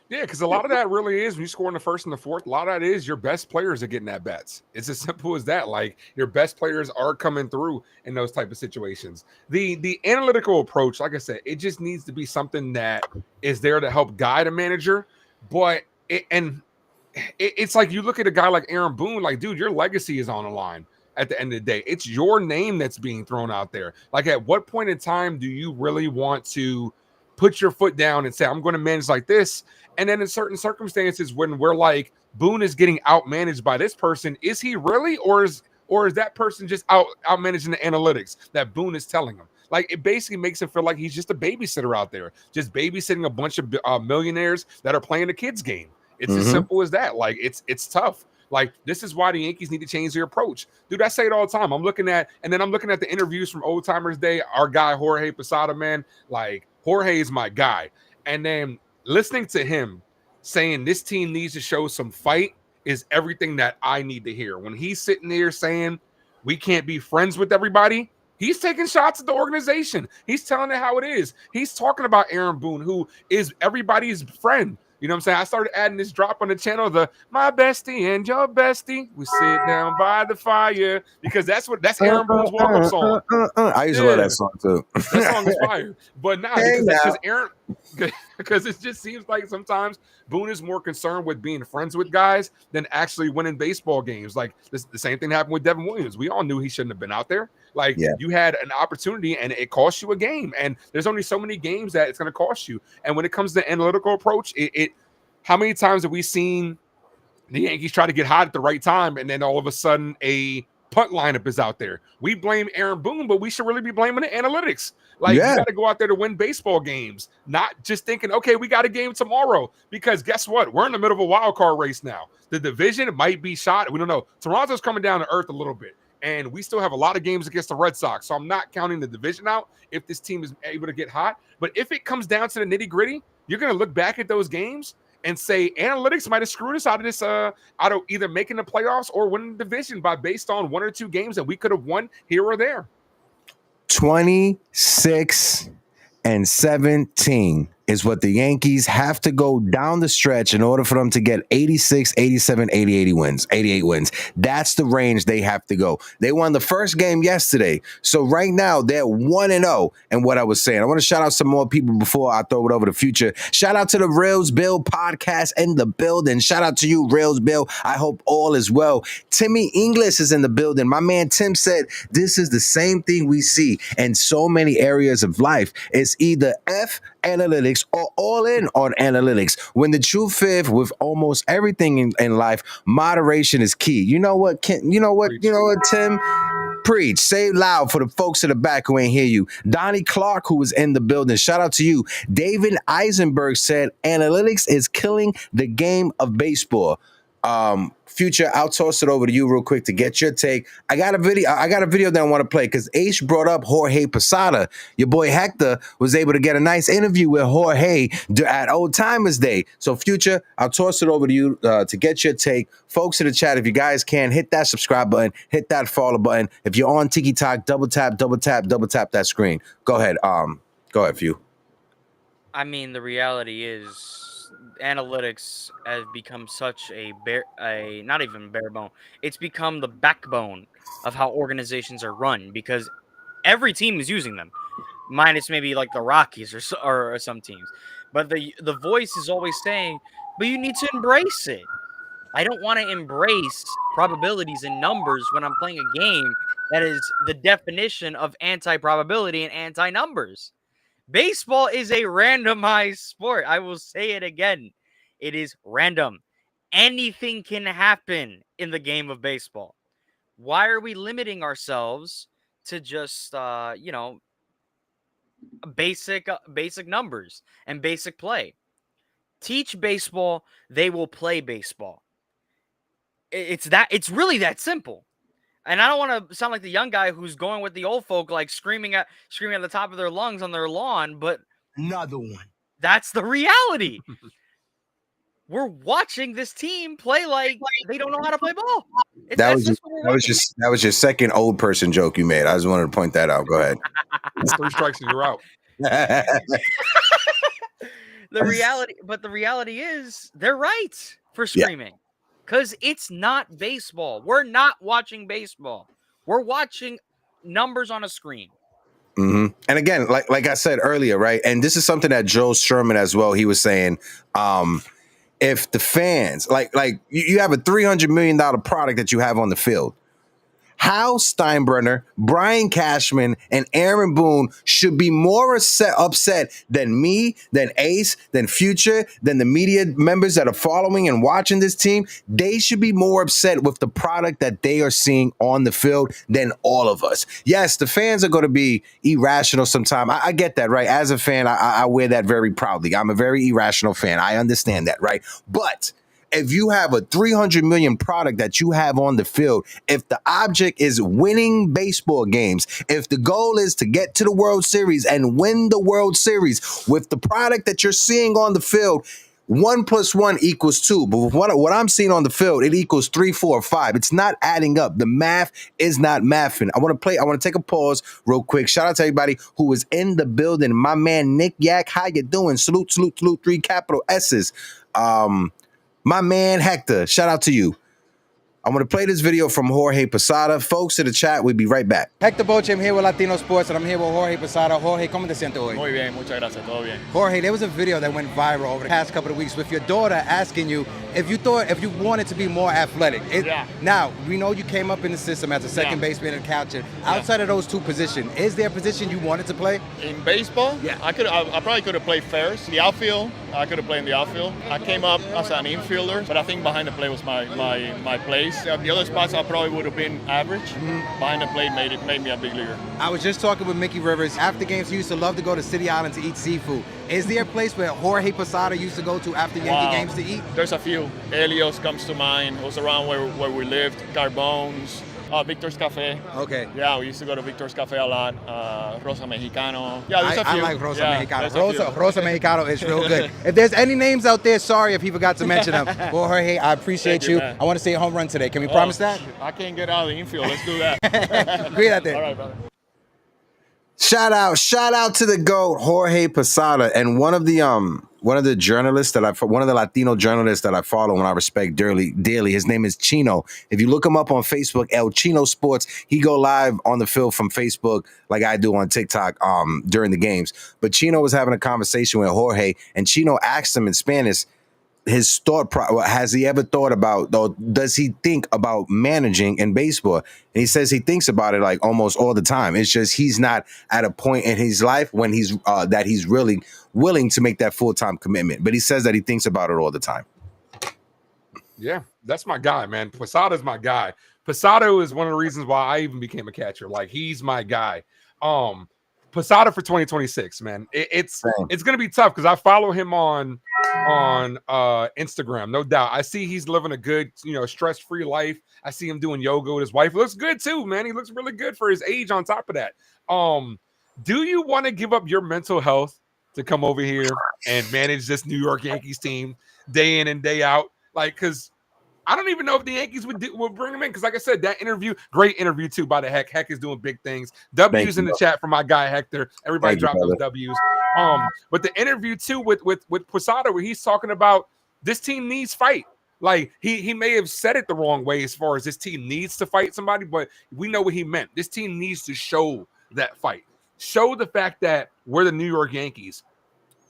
Yeah, because a lot of that really is when you score in the first and the fourth, a lot of that is your best players are getting at bats. It's as simple as that. Like, your best players are coming through in those type of situations. The analytical approach, like I said, it just needs to be something that is there to help guide a manager. But it's like you look at a guy like Aaron Boone, like, dude, your legacy is on the line at the end of the day. It's your name that's being thrown out there. Like, at what point in time do you really want to put your foot down and say, I'm going to manage like this? And then in certain circumstances, when we're like, Boone is getting outmanaged by this person, is he really, or is that person just out managing the analytics that Boone is telling him? Like, it basically makes him feel like he's just a babysitter out there, just babysitting a bunch of millionaires that are playing a kids game. It's as simple as that. Like, it's tough. Like, this is why the Yankees need to change their approach. Dude, I say it all the time. I'm looking at the interviews from Old Timers Day. Our guy, Jorge Posada, man, like, Jorge is my guy. And then listening to him saying this team needs to show some fight is everything that I need to hear. When he's sitting there saying we can't be friends with everybody, he's taking shots at the organization. He's telling it how it is. He's talking about Aaron Boone, who is everybody's friend. You know what I'm saying? I started adding this drop on the channel, my bestie and your bestie. We sit down by the fire, because that's Aaron Boone's walk-up song. I used to love that song too. That song is fire. But because it just seems like sometimes Boone is more concerned with being friends with guys than actually winning baseball games. Like, the same thing happened with Devin Williams. We all knew he shouldn't have been out there. Like, you had an opportunity and it cost you a game. And there's only so many games that it's going to cost you. And when it comes to analytical approach, how many times have we seen the Yankees try to get hot at the right time, and then all of a sudden a punt lineup is out there? We blame Aaron Boone, but we should really be blaming the analytics. Like, you got to go out there to win baseball games, not just thinking, okay, we got a game tomorrow. Because guess what? We're in the middle of a wild card race now. The division might be shot. We don't know. Toronto's coming down to earth a little bit, and we still have a lot of games against the Red Sox. So I'm not counting the division out if this team is able to get hot. But if it comes down to the nitty gritty, you're going to look back at those games and say analytics might have screwed us out of this, out of either making the playoffs or winning the division based on one or two games that we could have won here or there. 26-17 is what the Yankees have to go down the stretch in order for them to get 86, 87, 88 wins. That's the range they have to go. They won the first game yesterday. So right now they're 1-0. And what I was saying, I want to shout out some more people before I throw it over to Future. Shout out to the Rails Bill podcast in the building. Shout out to you, Rails Bill. I hope all is well. Timmy English is in the building. My man Tim said this is the same thing we see in so many areas of life. It's either F analytics or all in on analytics. When the truth is, with almost everything in life, moderation is key. You know what, Tim? Preach. Say it loud for the folks in the back who ain't hear you. Donnie Clark, who was in the building, shout out to you. David Eisenberg said analytics is killing the game of baseball. Future, I'll toss it over to you real quick to get your take. I got a video that I want to play because Ace brought up Jorge Posada. Your boy Hector was able to get a nice interview with Jorge at Old Timers Day. So Future, I'll toss it over to you to get your take. Folks in the chat, if you guys can, hit that subscribe button, hit that follow button. If you're on TikTok, double tap that screen. Go ahead, Few. I mean, the reality is analytics has become such a not even bare bone. It's become the backbone of how organizations are run because every team is using them, minus maybe like the Rockies or some teams. But the voice is always saying, "But you need to embrace it." I don't want to embrace probabilities and numbers when I'm playing a game that is the definition of anti-probability and anti-numbers. Baseball is a randomized sport. I will say it again. It is random. Anything can happen in the game of baseball. Why are we limiting ourselves to just basic numbers and basic play? Teach baseball, they will play baseball. It's really that simple. And I don't want to sound like the young guy who's going with the old folk, like screaming at the top of their lungs on their lawn, but Another one. that's the reality. We're watching this team play like they don't know how to play ball. That was your second old person joke you made. I just wanted to point that out. Go ahead. 3 strikes and you're out. The reality is they're right for screaming. Because it's not baseball. We're not watching baseball. We're watching numbers on a screen. Mm-hmm. And again, like I said earlier, right? And this is something that Joe Sherman as well, he was saying, if the fans, like you have a $300 million product that you have on the field, Hal Steinbrenner, Brian Cashman, and Aaron Boone should be more upset than me, than Ace, than Future, than the media members that are following and watching this team. They should be more upset with the product that they are seeing on the field than all of us. Yes, the fans are going to be irrational sometimes. I get that, right? As a fan, I wear that very proudly. I'm a very irrational fan. I understand that, right? But if you have a 300 million product that you have on the field, if the object is winning baseball games, if the goal is to get to the World Series and win the World Series with the product that you're seeing on the field, 1 + 1 = 2. But what I'm seeing on the field, it equals 3, 4, 5. It's not adding up. The math is not mathing. I want to take a pause real quick. Shout out to everybody who was in the building. My man, Nick Yak, how you doing? Salute, 3 capital S's. My man, Hector, shout out to you. I'm going to play this video from Jorge Posada. Folks in the chat, we'll be right back. Hector Boche, I'm here with Latino Sports, and I'm here with Jorge Posada. Jorge, ¿cómo te sientes hoy? Muy bien, muchas gracias, todo bien. Jorge, there was a video that went viral over the past couple of weeks with your daughter asking you if you wanted to be more athletic. Now, we know you came up in the system as a second baseman and catcher. Outside of those two positions, is there a position you wanted to play? In baseball? Yeah. I probably could have played first. The outfield, I could have played in the outfield. I came up as an infielder, but I think behind the plate was my place. The other spots I probably would have been average. Behind the plate made me a big leaguer. I was just talking with Mickey Rivers. After games, he used to love to go to City Island to eat seafood. Is there a place where Jorge Posada used to go to after Yankee games to eat? There's a few. Helios comes to mind. It was around where we lived. Carbones. Victor's Cafe. Okay. Yeah, we used to go to Victor's Cafe a lot. Rosa Mexicano. Yeah, there's a few. I like Rosa Mexicano. Rosa Mexicano is real good. If there's any names out there, sorry if he forgot to mention them. Well, Jorge, I appreciate you. I want to see a home run today. Can we promise that? I can't get out of the infield. Let's do that. Cuídate. All right, brother. Shout out to the GOAT, Jorge Posada, and one of the journalists one of the Latino journalists that I follow and I respect dearly. His name is Chino. If you look him up on Facebook, El Chino Sports, he go live on the field from Facebook like I do on TikTok during the games. But Chino was having a conversation with Jorge, and Chino asked him in Spanish his has he ever thought about, or does he think about managing in baseball? And he says he thinks about it like almost all the time. It's just he's not at a point in his life when he's really willing to make that full-time commitment. But he says that he thinks about it all the time. Yeah, that's my guy, man. Posada's my guy. Posada is one of the reasons why I even became a catcher. Like, he's my guy. Posada for 2026, man. It's gonna be tough because I follow him on Instagram, no doubt. I see he's living a good, stress-free life. I see him doing yoga with his wife. He looks good too, man. He looks really good for his age on top of that. Do you want to give up your mental health to come over here and manage this New York Yankees team day in and day out? Like, because I don't even know if the Yankees would bring him in. Because, like I said, that interview, great interview too. By the Heck is doing big things. W's in the chat for my guy Hector. Everybody drop those W's. But the interview too with Posada, where he's talking about this team needs fight. Like he may have said it the wrong way as far as this team needs to fight somebody, but we know what he meant. This team needs to show that fight. Show the fact that we're the New York Yankees.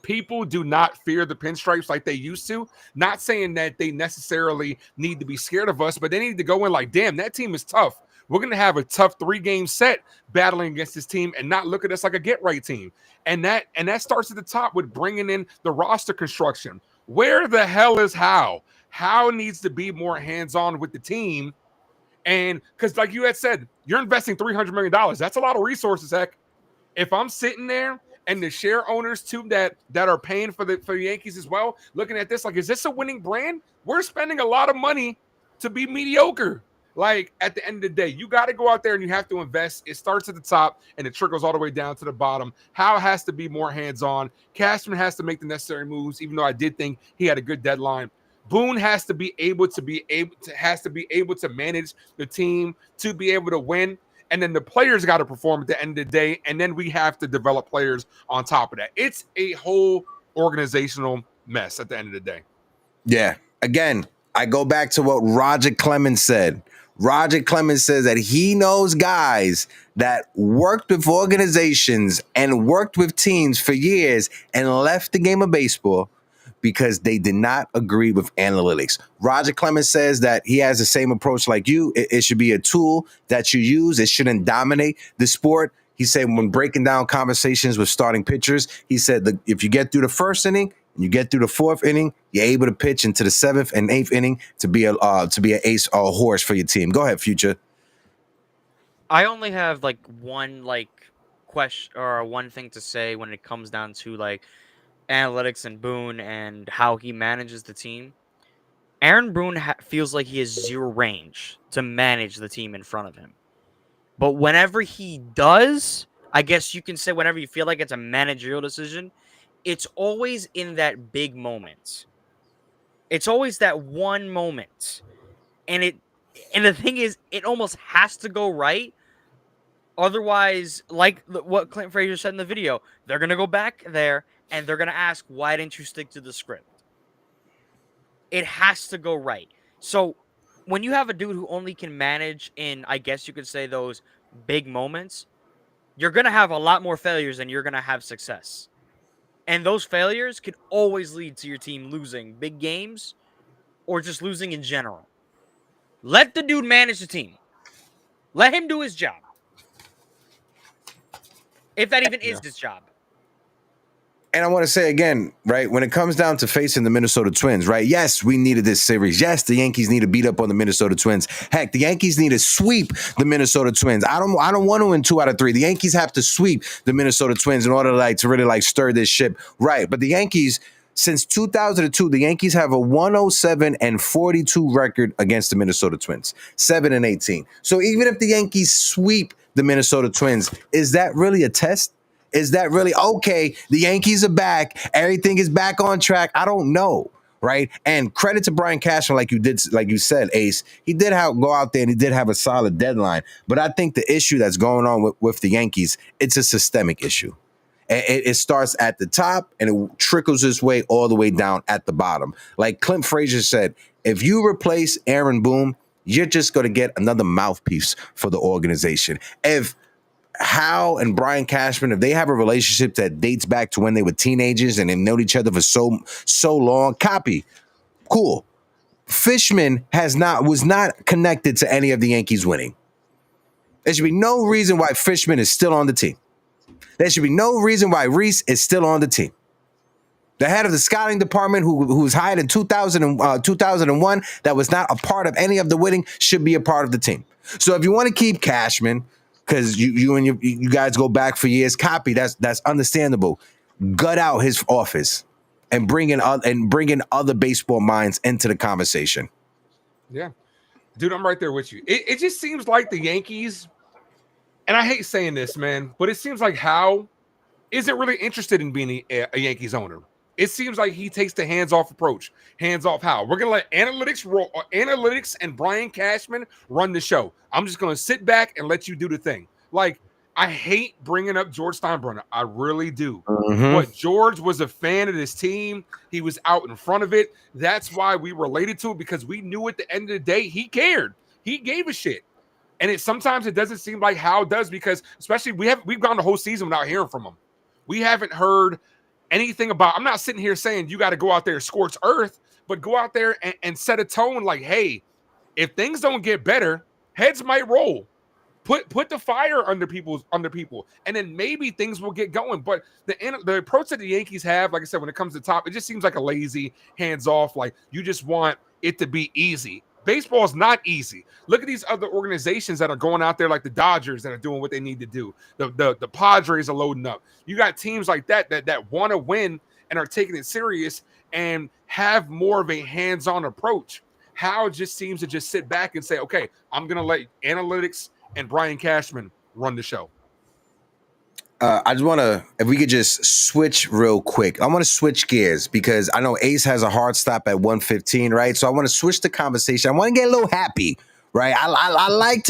People do not fear the pinstripes like they used to. Not saying that they necessarily need to be scared of us, but they need to go in like, damn, that team is tough. We're going to have a tough 3-game set battling against this team and not look at us like a get-right team. And that starts at the top with bringing in the roster construction. Where the hell is How? How needs to be more hands-on with the team. And because like you had said, you're investing $300 million. That's a lot of resources, heck. If I'm sitting there and the share owners too that are paying for the Yankees as well, looking at this, like, is this a winning brand? We're spending a lot of money to be mediocre. Like, at the end of the day, you got to go out there and you have to invest. It starts at the top and it trickles all the way down to the bottom. How has to be more hands-on. Cashman has to make the necessary moves, even though I did think he had a good deadline. Boone has to be able to manage the team to be able to win. And then the players got to perform at the end of the day. And then we have to develop players on top of that. It's a whole organizational mess at the end of the day. Yeah. Again, I go back to what Roger Clemens said. Roger Clemens says that he knows guys that worked with organizations and worked with teams for years and left the game of baseball because they did not agree with analytics. Roger Clemens says that he has the same approach like you. It should be a tool that you use. It shouldn't dominate the sport. He said when breaking down conversations with starting pitchers, he said that if you get through the first inning and you get through the fourth inning, you're able to pitch into the seventh and eighth inning to be an ace or a horse for your team. Go ahead, Future. I only have like one question or one thing to say when it comes down to like analytics and Boone and how he manages the team. Aaron Boone feels like he has zero range to manage the team in front of him. But whenever he does, I guess you can say whenever you feel like it's a managerial decision, it's always in that big moment. It's always that one moment. And the thing is, it almost has to go right. Otherwise, like what Clint Frazier said in the video, they're going to go back there and they're going to ask, why didn't you stick to the script? It has to go right. So when you have a dude who only can manage in, I guess you could say, those big moments, you're going to have a lot more failures than you're going to have success. And those failures could always lead to your team losing big games or just losing in general. Let the dude manage the team. Let him do his job. If that even is his job. And I want to say again, right, when it comes down to facing the Minnesota Twins, right, yes, we needed this series. Yes, the Yankees need to beat up on the Minnesota Twins. Heck, the Yankees need to sweep the Minnesota Twins. I don't want to win 2 out of 3. The Yankees have to sweep the Minnesota Twins in order to really stir this ship. Right, but the Yankees, since 2002, the Yankees have a 107-42 record against the Minnesota Twins, 7-18. So even if the Yankees sweep the Minnesota Twins, is that really a test? Is that really okay? The Yankees are back. Everything is back on track. I don't know, right? And credit to Brian Cashman, like you said, Ace. He did go out there and he did have a solid deadline. But I think the issue that's going on with the Yankees, it's a systemic issue. It starts at the top and it trickles its way all the way down at the bottom. Like Clint Frazier said, if you replace Aaron Boone, you're just going to get another mouthpiece for the organization. If Hal and Brian Cashman, if they have a relationship that dates back to when they were teenagers and they known each other for so long, copy. Cool. Fishman was not connected to any of the Yankees winning. There should be no reason why Fishman is still on the team. There should be no reason why Reese is still on the team. The head of the scouting department who was hired in 2001 that was not a part of any of the winning should be a part of the team. So if you want to keep Cashman, because you guys go back for years, copy, that's understandable. Gut out his office and bring in other baseball minds into the conversation. Yeah. Dude, I'm right there with you. It just seems like the Yankees, and I hate saying this, man, but it seems like Hal isn't really interested in being a Yankees owner. It seems like he takes the hands-off approach. Hands-off Hal. We're going to let analytics and Brian Cashman run the show. I'm just going to sit back and let you do the thing. Like, I hate bringing up George Steinbrenner. I really do. Mhm. But George was a fan of this team. He was out in front of it. That's why we related to it, because we knew at the end of the day he cared. He gave a shit. And sometimes it doesn't seem like Hal does, because especially we've gone the whole season without hearing from him. We haven't heard anything about. I'm not sitting here saying you got to go out there and scorch earth, but go out there and set a tone like, hey, if things don't get better, heads might roll. Put the fire under people, and then maybe things will get going. But the approach that the Yankees have, like I said, when it comes to top, it just seems like a lazy, hands off. Like you just want it to be easy. Baseball is not easy. Look at these other organizations that are going out there, like the Dodgers, that are doing what they need to do. The Padres are loading up. You got teams like that want to win and are taking it serious and have more of a hands-on approach. Hal just seems to just sit back and say, okay, I'm going to let analytics and Brian Cashman run the show. I just want to, if we could just switch real quick. I want to switch gears because I know Ace has a hard stop at 1:15, right? So I want to switch the conversation. I want to get a little happy, right? I like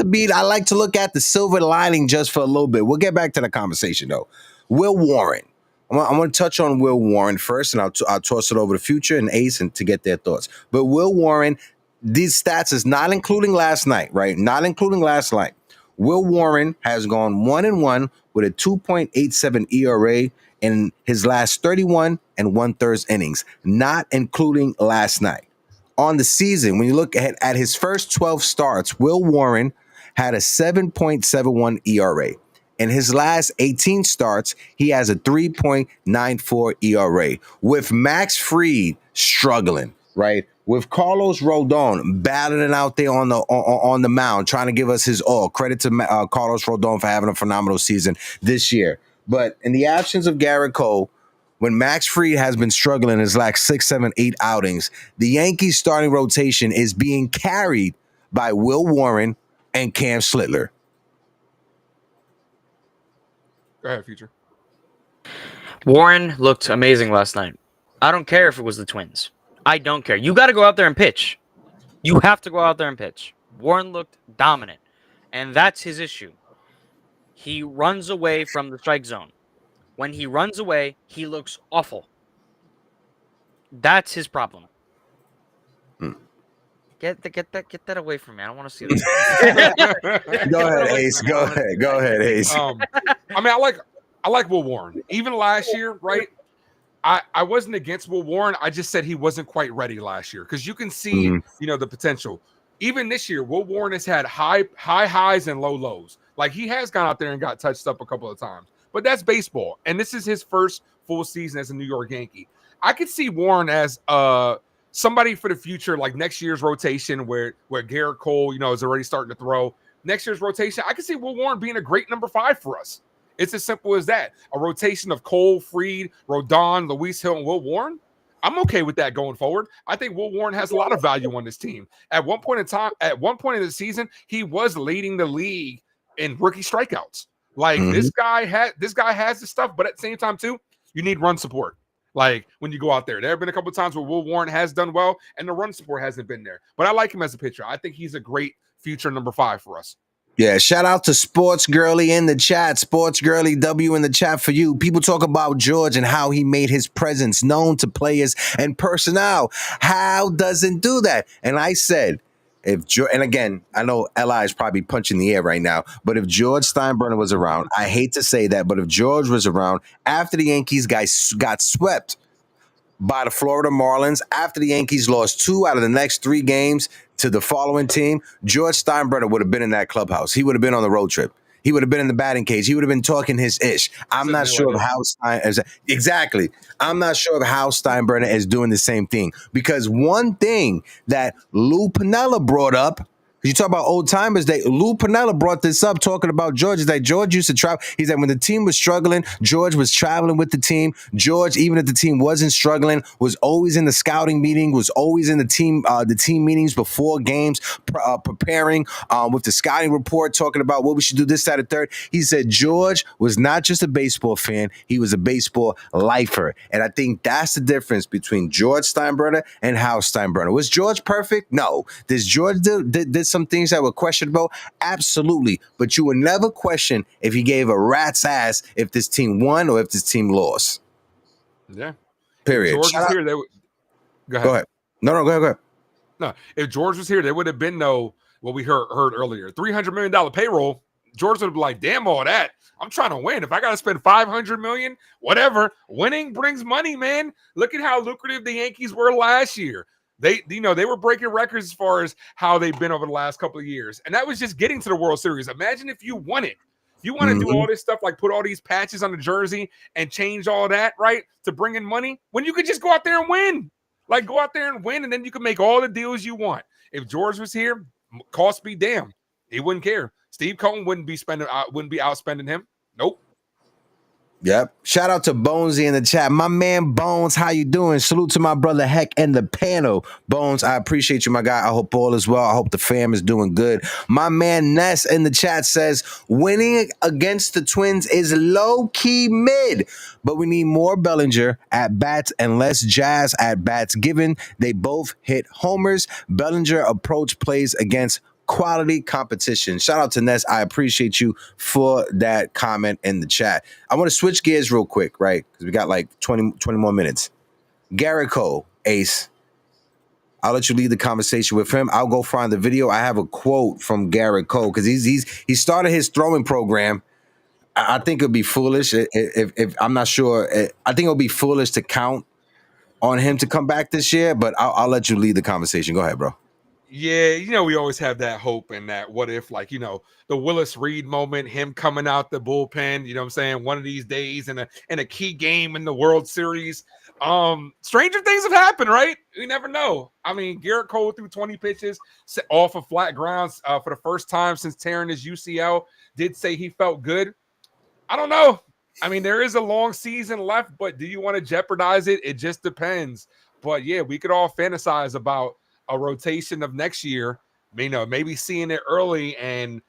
to look at the silver lining just for a little bit. We'll get back to the conversation though. Will Warren. I want to touch on Will Warren first, and I'll toss it over to Future and Ace and to get their thoughts. But Will Warren, these stats is not including last night, right? Not including last night. Will Warren has gone 1-1 with a 2.87 ERA in his last 31 1/3 innings, not including last night. On the season, when you look at his first 12 starts, Will Warren had a 7.71 ERA. In his last 18 starts, he has a 3.94 ERA. With Max Fried struggling, right? With Carlos Rodon battling out there on the mound, trying to give us his all. Credit to Carlos Rodon for having a phenomenal season this year. But in the absence of Garrett Cole, when Max Fried has been struggling his last 6, 7, 8 outings, the Yankees starting rotation is being carried by Will Warren and Cam Slittler. Go ahead, Future. Warren looked amazing last night. I don't care if it was the Twins. I don't care. You got to go out there and pitch. You have to go out there and pitch. Warren looked dominant, and that's his issue. He runs away from the strike zone. When he runs away, he looks awful. That's his problem. Get that away from me. I don't want to see this. Go ahead, Ace. Go ahead, Ace. I mean, I like Will Warren. Even last year, right? I wasn't against Will Warren. I just said he wasn't quite ready last year because you can see, the potential. Even this year, Will Warren has had high highs and low lows. Like he has gone out there and got touched up a couple of times, but that's baseball. And this is his first full season as a New York Yankee. I could see Warren as somebody for the future, like next year's rotation where Garrett Cole, is already starting to throw. Next year's rotation, I could see Will Warren being a great number 5 for us. It's as simple as that. A rotation of Cole, Fried, Rodon, Luis Hill, and Will Warren. I'm okay with that going forward. I think Will Warren has a lot of value on this team. At one point in the season, he was leading the league in rookie strikeouts. Like this guy has the stuff, but at the same time too, you need run support. Like when you go out there have been a couple of times where Will Warren has done well and the run support hasn't been there. But I like him as a pitcher. I think he's a great future number 5 for us. Yeah, shout out to Sports Girly in the chat. Sports Girly W in the chat for you. People talk about George and how he made his presence known to players and personnel. How doesn't do that? And I said, and again, I know Li is probably punching the air right now, but if George Steinbrenner was around, I hate to say that, but if George was around after the Yankees guys got swept by the Florida Marlins, after the Yankees lost 2 out of the next 3 games to the following team, George Steinbrenner would have been in that clubhouse. He would have been on the road trip. He would have been in the batting cage. He would have been talking his ish. I'm not sure of how exactly. I'm not sure of how Steinbrenner is doing the same thing, because one thing that Lou Piniella brought up, you talk about old timers, Lou Piniella brought this up talking about George. Is that George used to travel. He said when the team was struggling, George was traveling with the team. George, even if the team wasn't struggling, was always in the scouting meeting, was always in the team meetings before games, preparing with the scouting report, talking about what we should do this, that, and third. He said George was not just a baseball fan, he was a baseball lifer. And I think that's the difference between George Steinbrenner and Hal Steinbrenner. Was George perfect? No. Did some things that were questionable? Absolutely. But you would never question if he gave a rat's ass if this team won or if this team lost. Yeah. Period. If George was here, they would go ahead. Go ahead. No, go ahead. No, if George was here, there would have been no what we heard earlier. $300 million payroll. George would be like, damn all that. I'm trying to win. If I got to spend $500 million, whatever, winning brings money, man. Look at how lucrative the Yankees were last year. They were breaking records as far as how they've been over the last couple of years. And that was just getting to the World Series. Imagine if you won it. You want to do all this stuff, like put all these patches on the jersey and change all that, right, to bring in money, when you could just go out there and win. Like, go out there and win, and then you can make all the deals you want. If George was here, cost be damn, he wouldn't care. Steve Cohen wouldn't be outspending him. Nope. Yep. Shout out to Bonesy in the chat. My man Bones, how you doing? Salute to my brother Heck and the panel. Bones, I appreciate you, my guy. I hope all is well. I hope the fam is doing good. My man Ness in the chat says, winning against the Twins is low-key mid, but we need more Bellinger at bats and less Jazz at bats, given they both hit homers. Bellinger approach plays against quality competition. Shout out to Ness. I appreciate you for that comment in the chat. I want to switch gears real quick, right? Because we got like 20 more minutes. Garrett Cole, Ace. I'll let you lead the conversation with him. I'll go find the video. I have a quote from Garrett Cole because he started his throwing program. I think it'd be foolish if I'm not sure. I think it'll be foolish to count on him to come back this year, but I'll let you lead the conversation. Go ahead, bro. Yeah, we always have that hope and that what if, like, the Willis Reed moment, him coming out the bullpen, you know what I'm saying, one of these days in a key game in the World Series. Stranger things have happened, right? You never know. I mean, Garrett Cole threw 20 pitches off of flat grounds for the first time since tearing his UCL. Did say he felt good. I don't know. I mean, there is a long season left, but do you want to jeopardize it? It just depends. But yeah, we could all fantasize about a rotation of next year, maybe seeing it early and,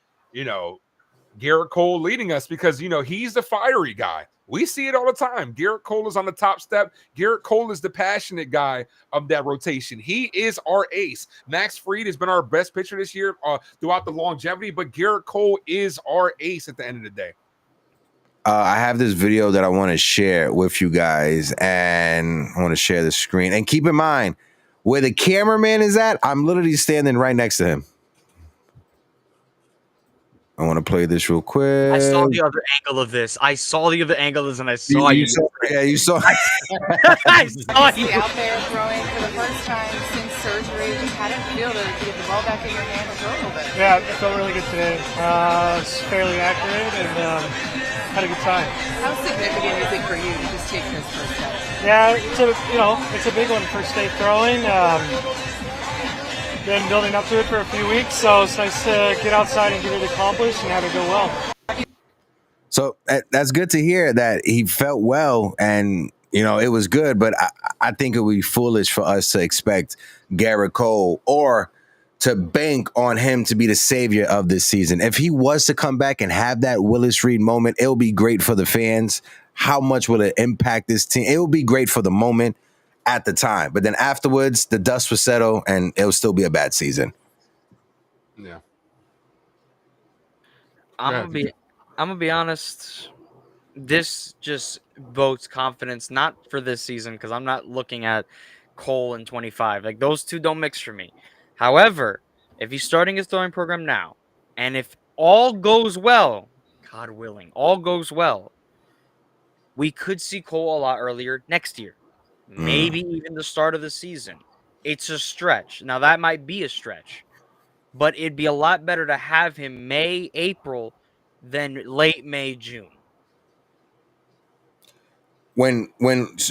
Garrett Cole leading us because, he's the fiery guy. We see it all the time. Garrett Cole is on the top step. Garrett Cole is the passionate guy of that rotation. He is our ace. Max Fried has been our best pitcher this year throughout the longevity, but Garrett Cole is our ace at the end of the day. I have this video that I want to share with you guys, and I want to share the screen. And keep in mind, where the cameraman is at, I'm literally standing right next to him. I want to play this real quick. I saw the other angle of this. And I saw you. You saw. I saw you. Out there throwing for the first time since surgery. How did it feel to get the ball back in your hand and throw a little bit? Yeah, it felt really good today. It's fairly accurate and had a good time. How significant is it for you to just take this first step? Yeah, it's a big one, first day throwing. Been building up to it for a few weeks, so it's nice to get outside and get it accomplished and have it go well. So that's good to hear that he felt well and, it was good. But I think it would be foolish for us to expect Garrett Cole or to bank on him to be the savior of this season. If he was to come back and have that Willis Reed moment, it'll be great for the fans. How much will it impact this team? It will be great for the moment at the time. But then afterwards, the dust will settle and it'll still be a bad season. Yeah. I'm gonna be honest. This just votes confidence, not for this season, because I'm not looking at Cole and 25. Like, those two don't mix for me. However, if he's starting his throwing program now, and if all goes well, God willing, all goes well, we could see Cole a lot earlier next year. Maybe even the start of the season. It's a stretch. Now, that might be a stretch, but it'd be a lot better to have him May, April than late May, June. When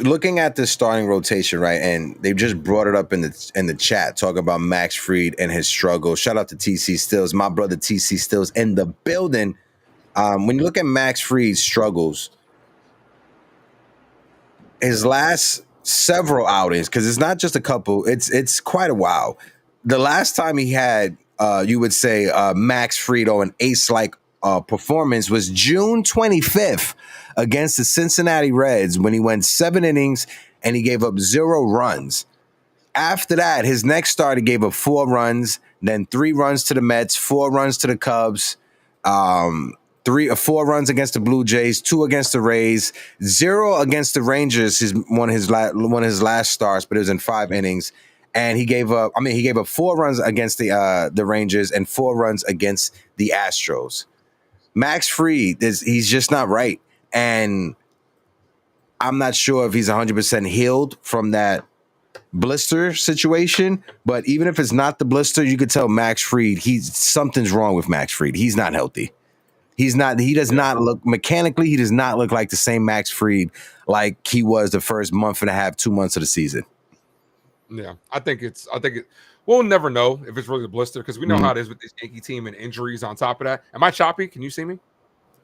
looking at the starting rotation, right, and they just brought it up in the chat, talking about Max Fried and his struggle. Shout out to TC Stills, my brother TC Stills in the building. When you look at Max Fried's struggles, his last several outings, because it's not just a couple, it's quite a while. The last time he had, you would say, Max Fried or an ace-like performance was June 25th against the Cincinnati Reds when he went 7 innings and he gave up 0 runs. After that, his next start, he gave up 4 runs, then 3 runs to the Mets, 4 runs to the Cubs, 3 or 4 runs against the Blue Jays, 2 against the Rays, 0 against the Rangers. One of his last starts, but it was in 5 innings. And he gave up 4 runs against the Rangers and 4 runs against the Astros. Max Fried he's just not right. And I'm not sure if he's 100% healed from that blister situation, but even if it's not the blister, you could tell Max Fried, something's wrong with Max Fried. He's not healthy. He does not look mechanically, he does not look like the same Max Fried like he was the first month and a half, 2 months of the season. Yeah, I think we'll never know if it's really the blister because we know how it is with this Yankee team and injuries on top of that. Am I choppy? Can you see me?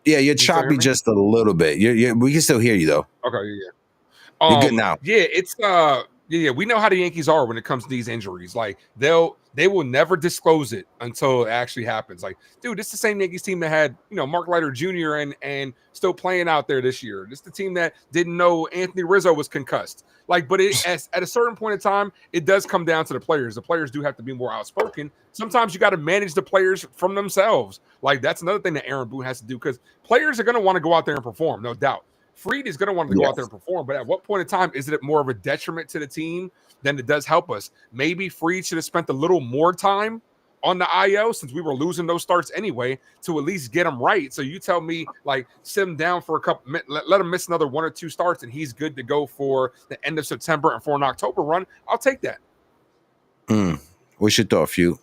Yeah, you're choppy just a little bit. We can still hear you though. Okay, yeah. You're good now. Yeah, it's we know how the Yankees are when it comes to these injuries. Like they will never disclose it until it actually happens. Like, dude, this is the same Yankees team that had, Mark Leiter Jr. and still playing out there this year. This is the team that didn't know Anthony Rizzo was concussed. Like, but at a certain point in time, it does come down to the players. The players do have to be more outspoken. Sometimes you got to manage the players from themselves. Like, that's another thing that Aaron Boone has to do because players are going to want to go out there and perform, no doubt. Fried is going to want to go out there and perform, but at what point in time is it more of a detriment to the team than it does help us? Maybe Fried should have spent a little more time on the IL since we were losing those starts anyway to at least get him right. So you tell me, like, sit him down for a couple, let him miss another 1 or 2 starts, and he's good to go for the end of September and for an October run. I'll take that. What's your thought, Few?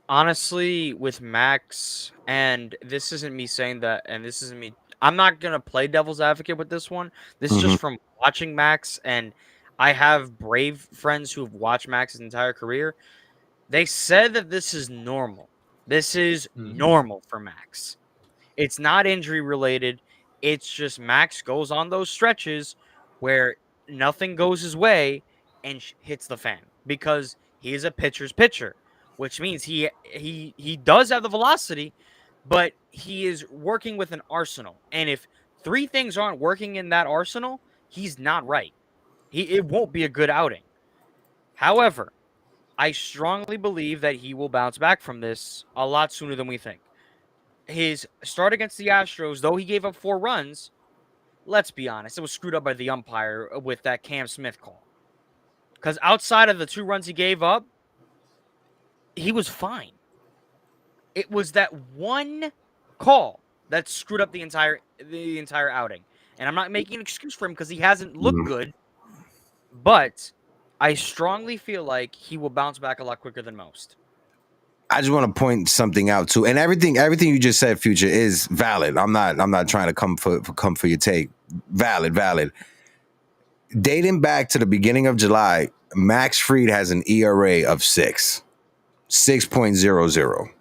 Honestly, with Max, and this isn't me saying that, and this isn't me. I'm not going to play devil's advocate with this one. This is just from watching Max, and I have brave friends who have watched Max his entire career. They said that this is normal. This is normal for Max. It's not injury related. It's just Max goes on those stretches where nothing goes his way and hits the fan because he is a pitcher's pitcher, which means he does have the velocity, but he is working with an arsenal. And if 3 things aren't working in that arsenal, he's not right. It won't be a good outing. However, I strongly believe that he will bounce back from this a lot sooner than we think. His start against the Astros, though he gave up 4 runs, let's be honest, it was screwed up by the umpire with that Cam Smith call. Because outside of the 2 runs he gave up, he was fine. It was that one call that screwed up the entire outing. And I'm not making an excuse for him because he hasn't looked good, but I strongly feel like he will bounce back a lot quicker than most. I just want to point something out too, and everything you just said, Future, is valid. I'm not trying to come for your take. Valid. Dating back to the beginning of July, Max Fried has an ERA of 6.00.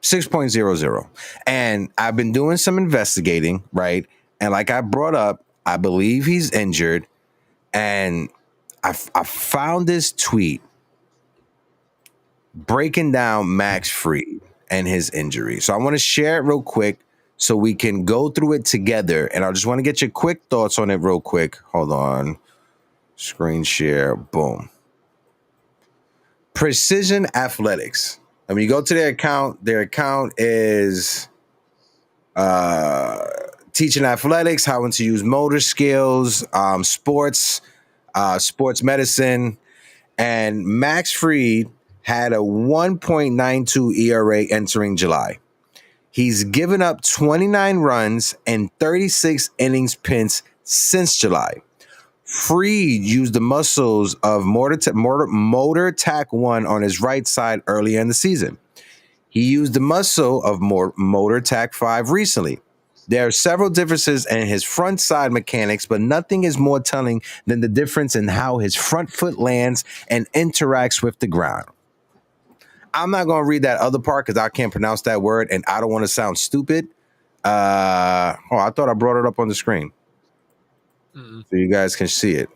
6.00. And I've been doing some investigating, right? And like I brought up, I believe he's injured, and I found this tweet breaking down Max Fried and his injury. So I want to share it real quick so we can go through it together. And I just want to get your quick thoughts on it real quick. Hold on. Screen share. Boom. Precision Athletics. And when you go to their account is teaching athletics, how to use motor skills, sports medicine. And Max Fried had a 1.92 ERA entering July. He's given up 29 runs and 36 innings pitched since July. Fried used the muscles of motor tack 1 on his right side earlier in the season. He used the muscle of motor tack 5 recently. There are several differences in his front side mechanics, but nothing is more telling than the difference in how his front foot lands and interacts with the ground. I'm not going to read that other part because I can't pronounce that word, and I don't want to sound stupid. I thought I brought it up on the screen. So you guys can see it.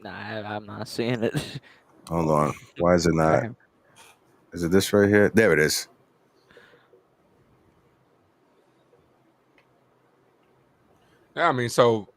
Nah, I'm not seeing it. Hold on. Why is it not? Is it this right here? There it is. Yeah, I mean, so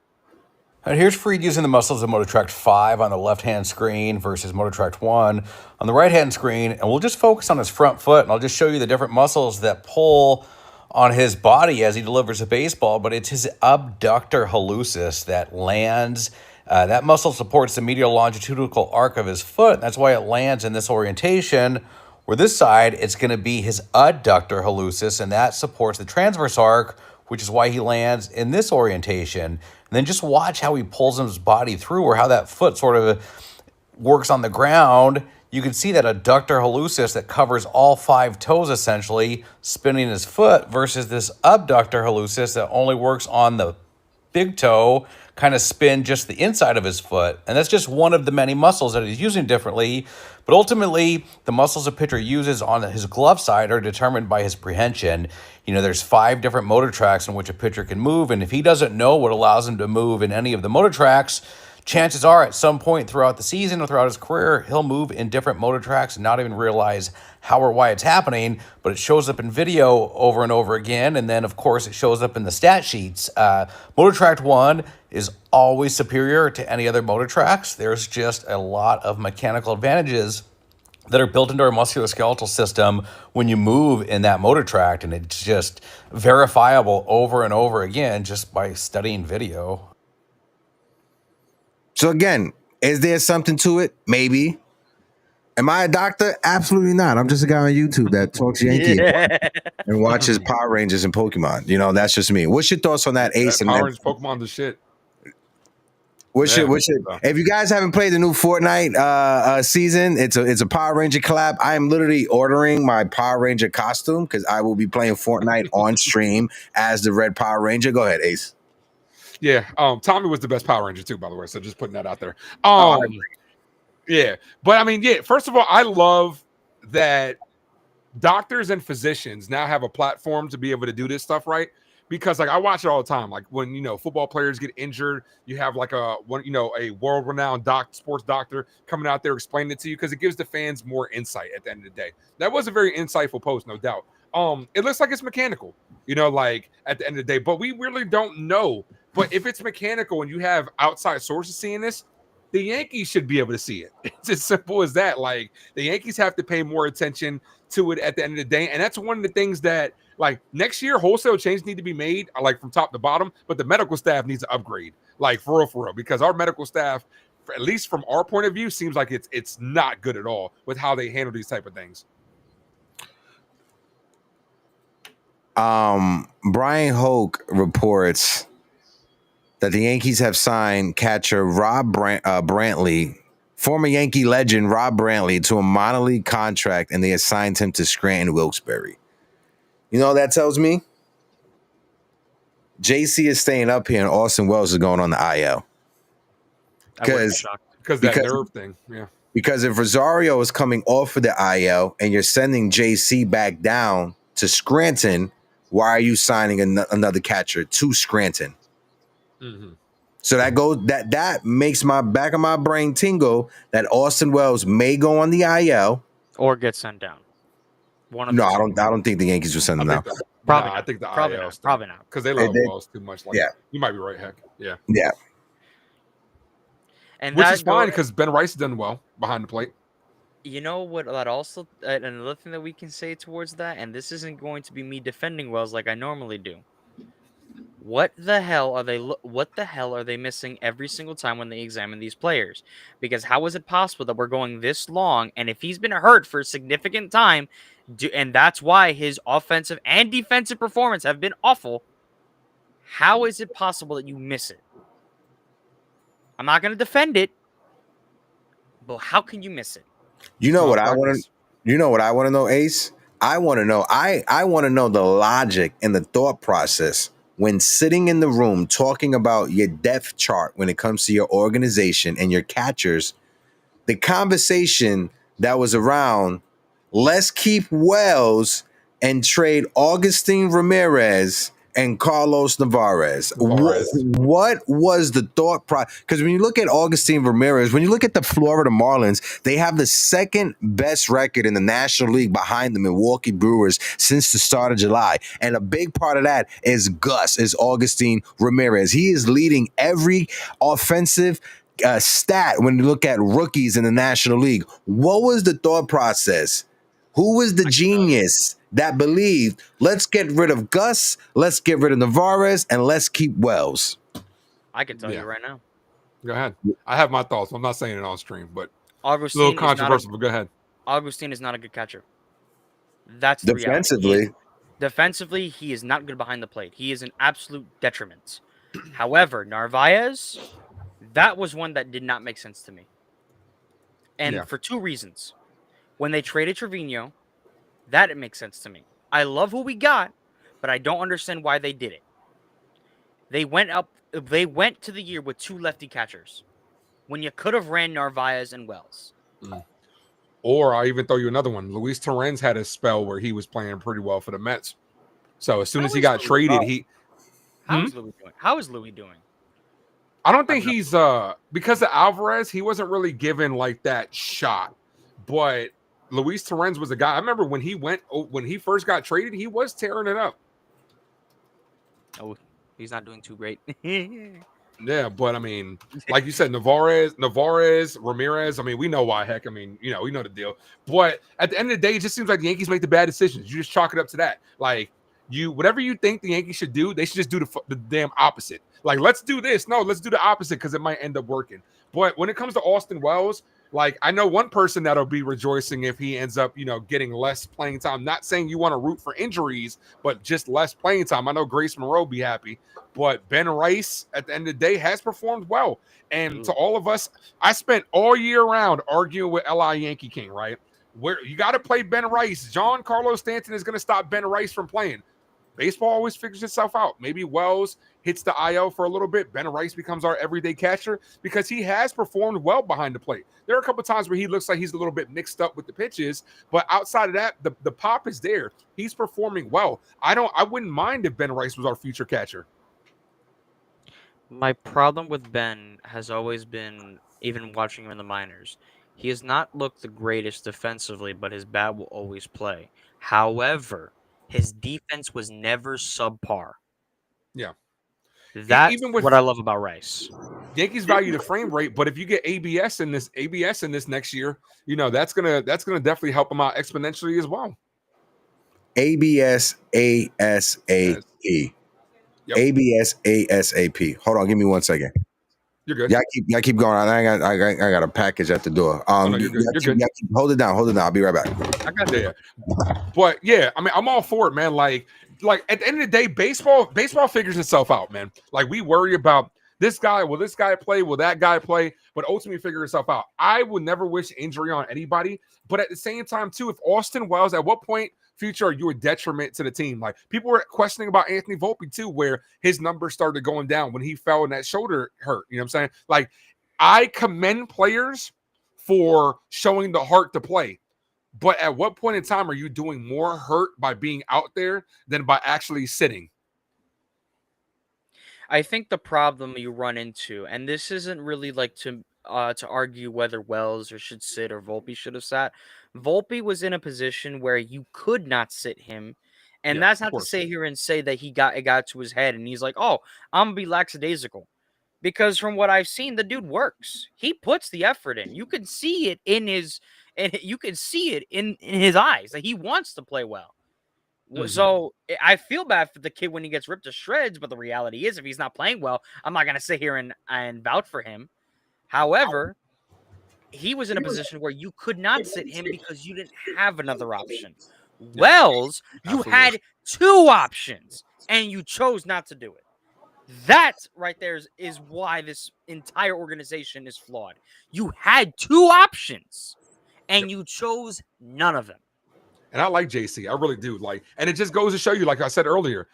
And here's Freed using the muscles of MotorTrack 5 on the left-hand screen versus MotorTrack 1 on the right-hand screen. And we'll just focus on his front foot, and I'll just show you the different muscles that pull on his body as he delivers a baseball. But it's his abductor hallucis that lands. That muscle supports the medial longitudinal arc of his foot. That's why it lands in this orientation. Where this side, it's going to be his adductor hallucis, and that supports the transverse arc, which is why he lands in this orientation. And then just watch how he pulls his body through, or how that foot sort of works on the ground. You can see that adductor hallucis that covers all 5 toes essentially, spinning his foot, versus this abductor hallucis that only works on the big toe, kind of spin just the inside of his foot. And that's just one of the many muscles that he's using differently. But ultimately, the muscles a pitcher uses on his glove side are determined by his prehension. You know, there's 5 different motor tracks in which a pitcher can move. And if he doesn't know what allows him to move in any of the motor tracks, chances are at some point throughout the season or throughout his career, he'll move in different motor tracks and not even realize how or why it's happening, but it shows up in video over and over again. And then, of course, it shows up in the stat sheets. Motor Track 1 is always superior to any other motor tracks. There's just a lot of mechanical advantages that are built into our musculoskeletal system when you move in that motor tract, and it's just verifiable over and over again just by studying video. So again, is there something to it? Maybe. Am I a doctor? Absolutely not. I'm just a guy on YouTube that talks Yankee and watches Power Rangers and Pokemon. You know, that's just me. What's your thoughts on that, Ace? Power Rangers, Pokemon, the shit. If you guys haven't played the new Fortnite season, it's a Power Ranger collab. I am literally ordering my Power Ranger costume because I will be playing Fortnite on stream as the Red Power Ranger. Go ahead, Ace. Yeah, Tommy was the best Power Ranger too, by the way. So just putting that out there. Yeah, but I mean, yeah. First of all, I love that doctors and physicians now have a platform to be able to do this stuff, right? Because like I watch it all the time. Like when football players get injured, you have like a world-renowned sports doctor coming out there explaining it to you because it gives the fans more insight at the end of the day. That was a very insightful post, no doubt. It looks like it's mechanical, like at the end of the day, but we really don't know. But if it's mechanical and you have outside sources seeing this, the Yankees should be able to see it. It's as simple as that. Like the Yankees have to pay more attention to it at the end of the day. And that's one of the things that like next year, wholesale changes need to be made like from top to bottom, but the medical staff needs to upgrade like for real, because our medical staff, at least from our point of view, seems like it's not good at all with how they handle these type of things. Brian Hoke reports that the Yankees have signed catcher Rob Brantley, former Yankee legend Rob Brantley, to a minor league contract, and they assigned him to Scranton Wilkes-Barre. You know what that tells me? JC is staying up here, and Austin Wells is going on the IL. Because that nerve thing, yeah. Because if Rosario is coming off of the IL and you're sending JC back down to Scranton, why are you signing another catcher to Scranton? Mm-hmm. So that makes my back of my brain tingle that Austin Wells may go on the IL or get sent down. I don't think the Yankees will send him down. I think the IL probably not because they love Wells too much. Like, yeah, you might be right, Heck. Yeah. And which is fine because Ben Rice has done well behind the plate. You know what? That also another thing that we can say towards that, and this isn't going to be me defending Wells like I normally do. What the hell are they missing every single time when they examine these players? Because how is it possible that we're going this long, and if he's been hurt for a significant time, and that's why his offensive and defensive performance have been awful, how is it possible that you miss it? I'm not going to defend it, but how can you miss it? You know what I want to know, Ace? I want to know. I want to know the logic and the thought process when sitting in the room talking about your depth chart when it comes to your organization and your catchers. The conversation that was around, let's keep Wells and trade Augustine Ramirez and Carlos Navarez. Navarez. What was the thought process? Because when you look at Augustine Ramirez, when you look at the Florida Marlins, they have the second best record in the National League behind the Milwaukee Brewers since the start of July. And a big part of that is Augustine Ramirez. He is leading every offensive stat when you look at rookies in the National League. What was the thought process? Who was the genius that believed, let's get rid of Gus, let's get rid of Navarez, and let's keep Wells? I can tell you right now. Go ahead. I have my thoughts. I'm not saying it on stream, but Augustine a little controversial, but go ahead. Augustine is not a good catcher. That's the defensively. Defensively, he is not good behind the plate. He is an absolute detriment. However, Narvaez, that was one that did not make sense to me. And for two reasons. When they traded Trevino, that it makes sense to me. I love who we got, but I don't understand why they did it. They went to the year with two lefty catchers when you could have ran Narvaez and Wells. Or I even throw you another one. Luis Torrens had a spell where he was playing pretty well for the Mets. So as soon as he got traded, How is Louis doing? I don't think he's because of Alvarez, he wasn't really given like that shot. But Luis Torrens was a guy. I remember when he first got traded, he was tearing it up. Oh, he's not doing too great. Yeah, but I mean, like you said, Navarez, Ramirez. I mean, we know why. Heck, I mean, we know the deal. But at the end of the day, it just seems like the Yankees make the bad decisions. You just chalk it up to that. Like whatever you think the Yankees should do, they should just do the damn opposite. Like, let's do this. No, let's do the opposite because it might end up working. But when it comes to Austin Wells, like, I know one person that'll be rejoicing if he ends up, getting less playing time. Not saying you want to root for injuries, but just less playing time. I know Grace Monroe be happy, but Ben Rice at the end of the day has performed well. And to all of us, I spent all year round arguing with L.I. Yankee King, right? Where you got to play Ben Rice. John Carlos Stanton is going to stop Ben Rice from playing. Baseball always figures itself out. Maybe Wells hits the IL for a little bit. Ben Rice becomes our everyday catcher because he has performed well behind the plate. There are a couple times where he looks like he's a little bit mixed up with the pitches, but outside of that, the pop is there. He's performing well. I wouldn't mind if Ben Rice was our future catcher. My problem with Ben has always been, even watching him in the minors, he has not looked the greatest defensively, but his bat will always play. However, his defense was never subpar. Yeah. That's what I love about Rice. Yankees value the frame rate, but if you get ABS in this next year, that's gonna definitely help them out exponentially as well. ABS ASAP. Yep. ABS ASAP. Hold on, give me 1 second. You're good. Y'all keep going. I got a package at the door. You're good. Hold it down. I'll be right back. I got that. But yeah, I mean, I'm all for it, man. Like at the end of the day, baseball figures itself out, man. Like, we worry about this guy. Will this guy play? Will that guy play? But ultimately figure itself out. I would never wish injury on anybody. But at the same time, too, if Austin Wells, at what point future are you a detriment to the team? Like, people were questioning about Anthony Volpe too, where his numbers started going down when he fell and that shoulder hurt. You know what I'm saying? Like, I commend players for showing the heart to play. But at what point in time are you doing more hurt by being out there than by actually sitting? I think the problem you run into, and this isn't really like to argue whether Wells should sit or Volpe should have sat. Volpe was in a position where you could not sit him, and that's not to say here and say that it got to his head and he's like, "Oh, I'm gonna be lackadaisical," because from what I've seen, the dude works. He puts the effort in. You can see it in his, and you can see it in his eyes that he wants to play well. So I feel bad for the kid when he gets ripped to shreds, but the reality is, if he's not playing well, I'm not going to sit here and vouch for him. However, he was in a position where you could not sit him because you didn't have another option. Wells, you had two options, and you chose not to do it. That right there is why this entire organization is flawed. You had two options, and you chose none of them. And I like JC. I really do. And it just goes to show you, like I said earlier,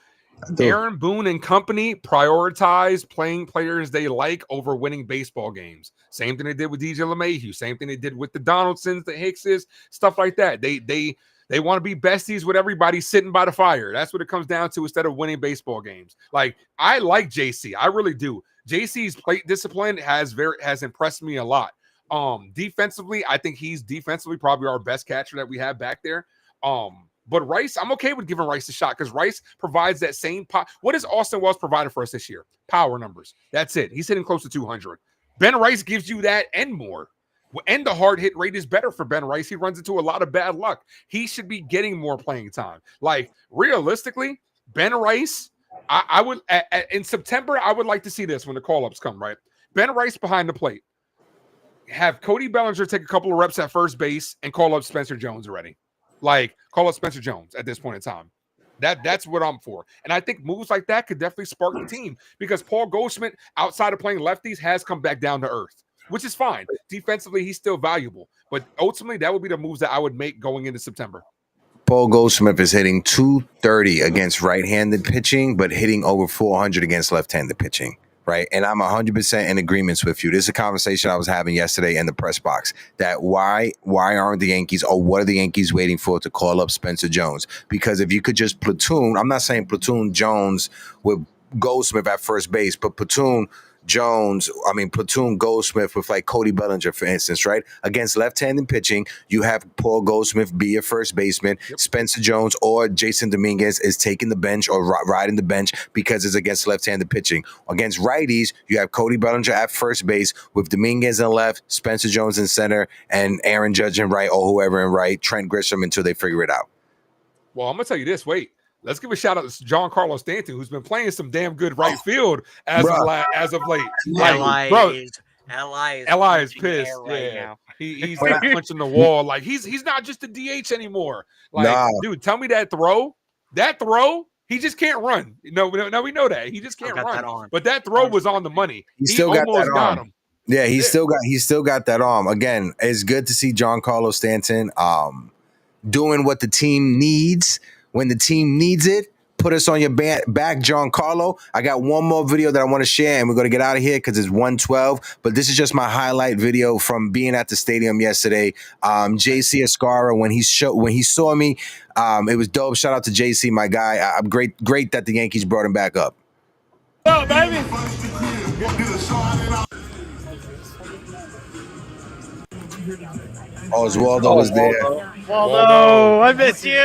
Aaron Boone and company prioritize playing players they like over winning baseball games. Same thing they did with DJ LeMahieu. Same thing they did with the Donaldsons, the Hickses, stuff like that. They They want to be besties with everybody sitting by the fire. That's what it comes down to instead of winning baseball games. Like, I like JC. I really do. JC's plate discipline has impressed me a lot. Defensively, I think he's defensively probably our best catcher that we have back there. But Rice, I'm okay with giving Rice a shot because Rice provides that same pop. What has Austin Wells provided for us this year? Power numbers. That's it. He's hitting close to 200. Ben Rice gives you that and more. And the hard hit rate is better for Ben Rice. He runs into a lot of bad luck. He should be getting more playing time. Like, realistically, Ben Rice, I would in September, I would like to see this when the call-ups come, right? Ben Rice behind the plate. Have Cody Bellinger take a couple of reps at first base and call up Spencer Jones already. Like, call up Spencer Jones at this point in time. That's what I'm for. And I think moves like that could definitely spark the team because Paul Goldschmidt, outside of playing lefties, has come back down to earth, which is fine. Defensively, he's still valuable. But ultimately, that would be the moves that I would make going into September. Paul Goldschmidt is hitting 230 against right-handed pitching, but hitting over 400 against left-handed pitching. Right. And I'm 100% in agreement with you. This is a conversation I was having yesterday in the press box that why aren't the Yankees or what are the Yankees waiting for to call up Spencer Jones? Because if you could just platoon, I'm not saying platoon Jones with Goldsmith at first base, but platoon Goldsmith with like Cody Bellinger, for instance, right? Against left-handed pitching, you have Paul Goldsmith be your first baseman. Yep. Spencer Jones or Jason Dominguez is taking the bench or riding the bench because it's against left-handed pitching. Against righties, you have Cody Bellinger at first base with Dominguez in left, Spencer Jones in center, and Aaron Judge in right or whoever in right, Trent Grisham until they figure it out. Well, I'm going to tell you this. Wait. Let's give a shout out to Giancarlo Stanton, who's been playing some damn good right field as of late. Like, Li is pissed. Right now. He's like punching the wall. Like he's not just a DH anymore. Like, dude, tell me that throw, he just can't run. No, we know that he just can't run. But that throw was on the money. He still almost got him. Yeah, he still got that arm. Again, it's good to see Giancarlo Stanton doing what the team needs. When the team needs it, put us on your back, Giancarlo. I got one more video that I want to share, and we're going to get out of here because it's 1:12. But this is just my highlight video from being at the stadium yesterday. JC Escara, when he saw me, it was dope. Shout out to JC, my guy. I'm great that the Yankees brought him back up. Oh, baby. Oswaldo was there. Waldo, I miss you.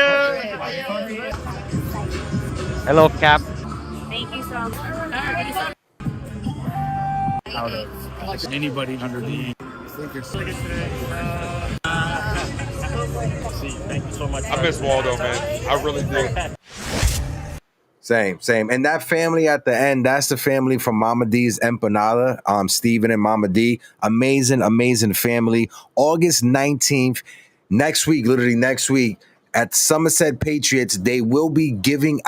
Hello, Cap. Thank you so much. Anybody underneath. Thank you so much. I miss Waldo, man. I really do. Same. And that family at the end, that's the family from Mama D's Empanada, Steven and Mama D. Amazing family. August 19th, literally next week, at Somerset Patriots, they will be vending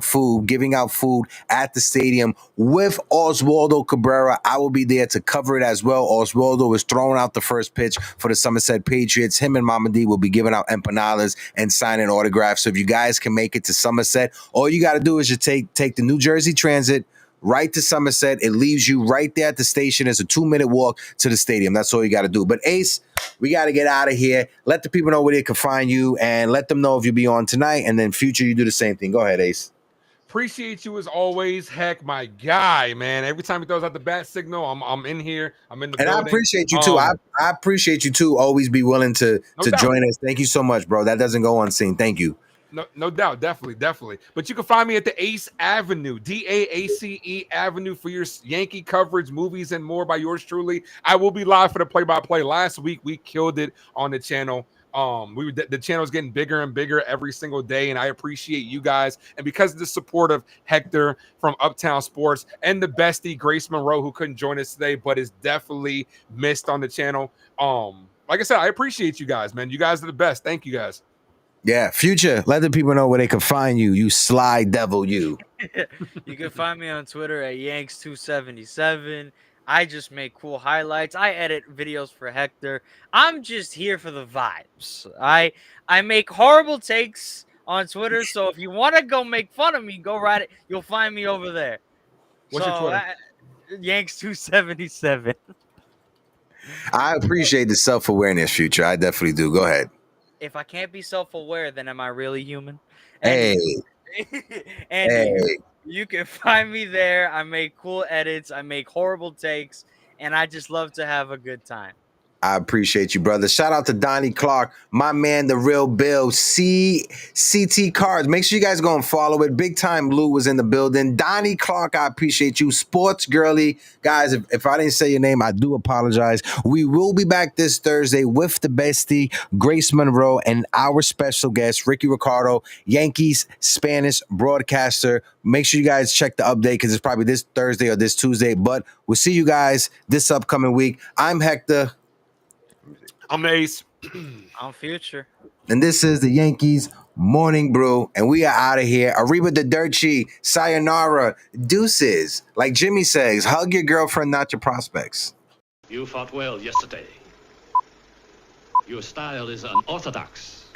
food, giving out food at the stadium with Oswaldo Cabrera. I will be there to cover it as well. Oswaldo is throwing out the first pitch for the Somerset Patriots. Him and Mama D will be giving out empanadas and signing autographs. So if you guys can make it to Somerset, all you got to do is just take the New Jersey Transit right to Somerset. It leaves you right there at the station. It's a 2-minute walk to the stadium. That's all you got to do. But Ace, we got to get out of here. Let the people know where they can find you and let them know if you'll be on tonight. And then future, you do the same thing. Go ahead, Ace. Appreciate you as always. Heck, my guy, man. Every time he throws out the bat signal, I'm in here. I'm in the building. I appreciate you too. I appreciate you too. Always be willing to join us. Thank you so much, bro. That doesn't go unseen. Thank you. No doubt. Definitely. But you can find me at the Ace Avenue, DAACE Avenue, for your Yankee coverage, movies, and more by yours truly. I will be live for the play-by-play. Last week, we killed it on the channel. The channel's getting bigger and bigger every single day, and I appreciate you guys. And because of the support of Hector from Uptown Sports and the bestie Grace Monroe, who couldn't join us today, but is definitely missed on the channel. Like I said, I appreciate you guys, man. You guys are the best. Thank you guys. Yeah, future. Let the people know where they can find you. You sly devil, you. You can find me on Twitter at Yanks277. I just make cool highlights. I edit videos for Hector. I'm just here for the vibes. I make horrible takes on Twitter, so if you want to go make fun of me, go write it. You'll find me over there. What's your Twitter? Yanks277. I appreciate the self-awareness, future. I definitely do. Go ahead. if I can't be self-aware, then am I really human? Hey, And hey. you can find me there. I make cool edits. I make horrible takes, and I just love to have a good time. I appreciate you, brother. Shout out to Donnie Clark, my man, the real Bill. CT Cards. Make sure you guys go and follow it. Big Time Blue was in the building. Donnie Clark, I appreciate you. Sports Girly. Guys, if I didn't say your name, I do apologize. We will be back this Thursday with the bestie, Grace Monroe, and our special guest, Ricky Ricardo, Yankees Spanish broadcaster. Make sure you guys check the update because it's probably this Thursday or this Tuesday. But we'll see you guys this upcoming week. I'm Hector. I'm the Ace. I'm Future. And this is the Yankees Morning Brew. And we are out of here. Arriba the Dirty. Sayonara. Deuces. Like Jimmy says, hug your girlfriend, not your prospects. You fought well yesterday. Your style is unorthodox.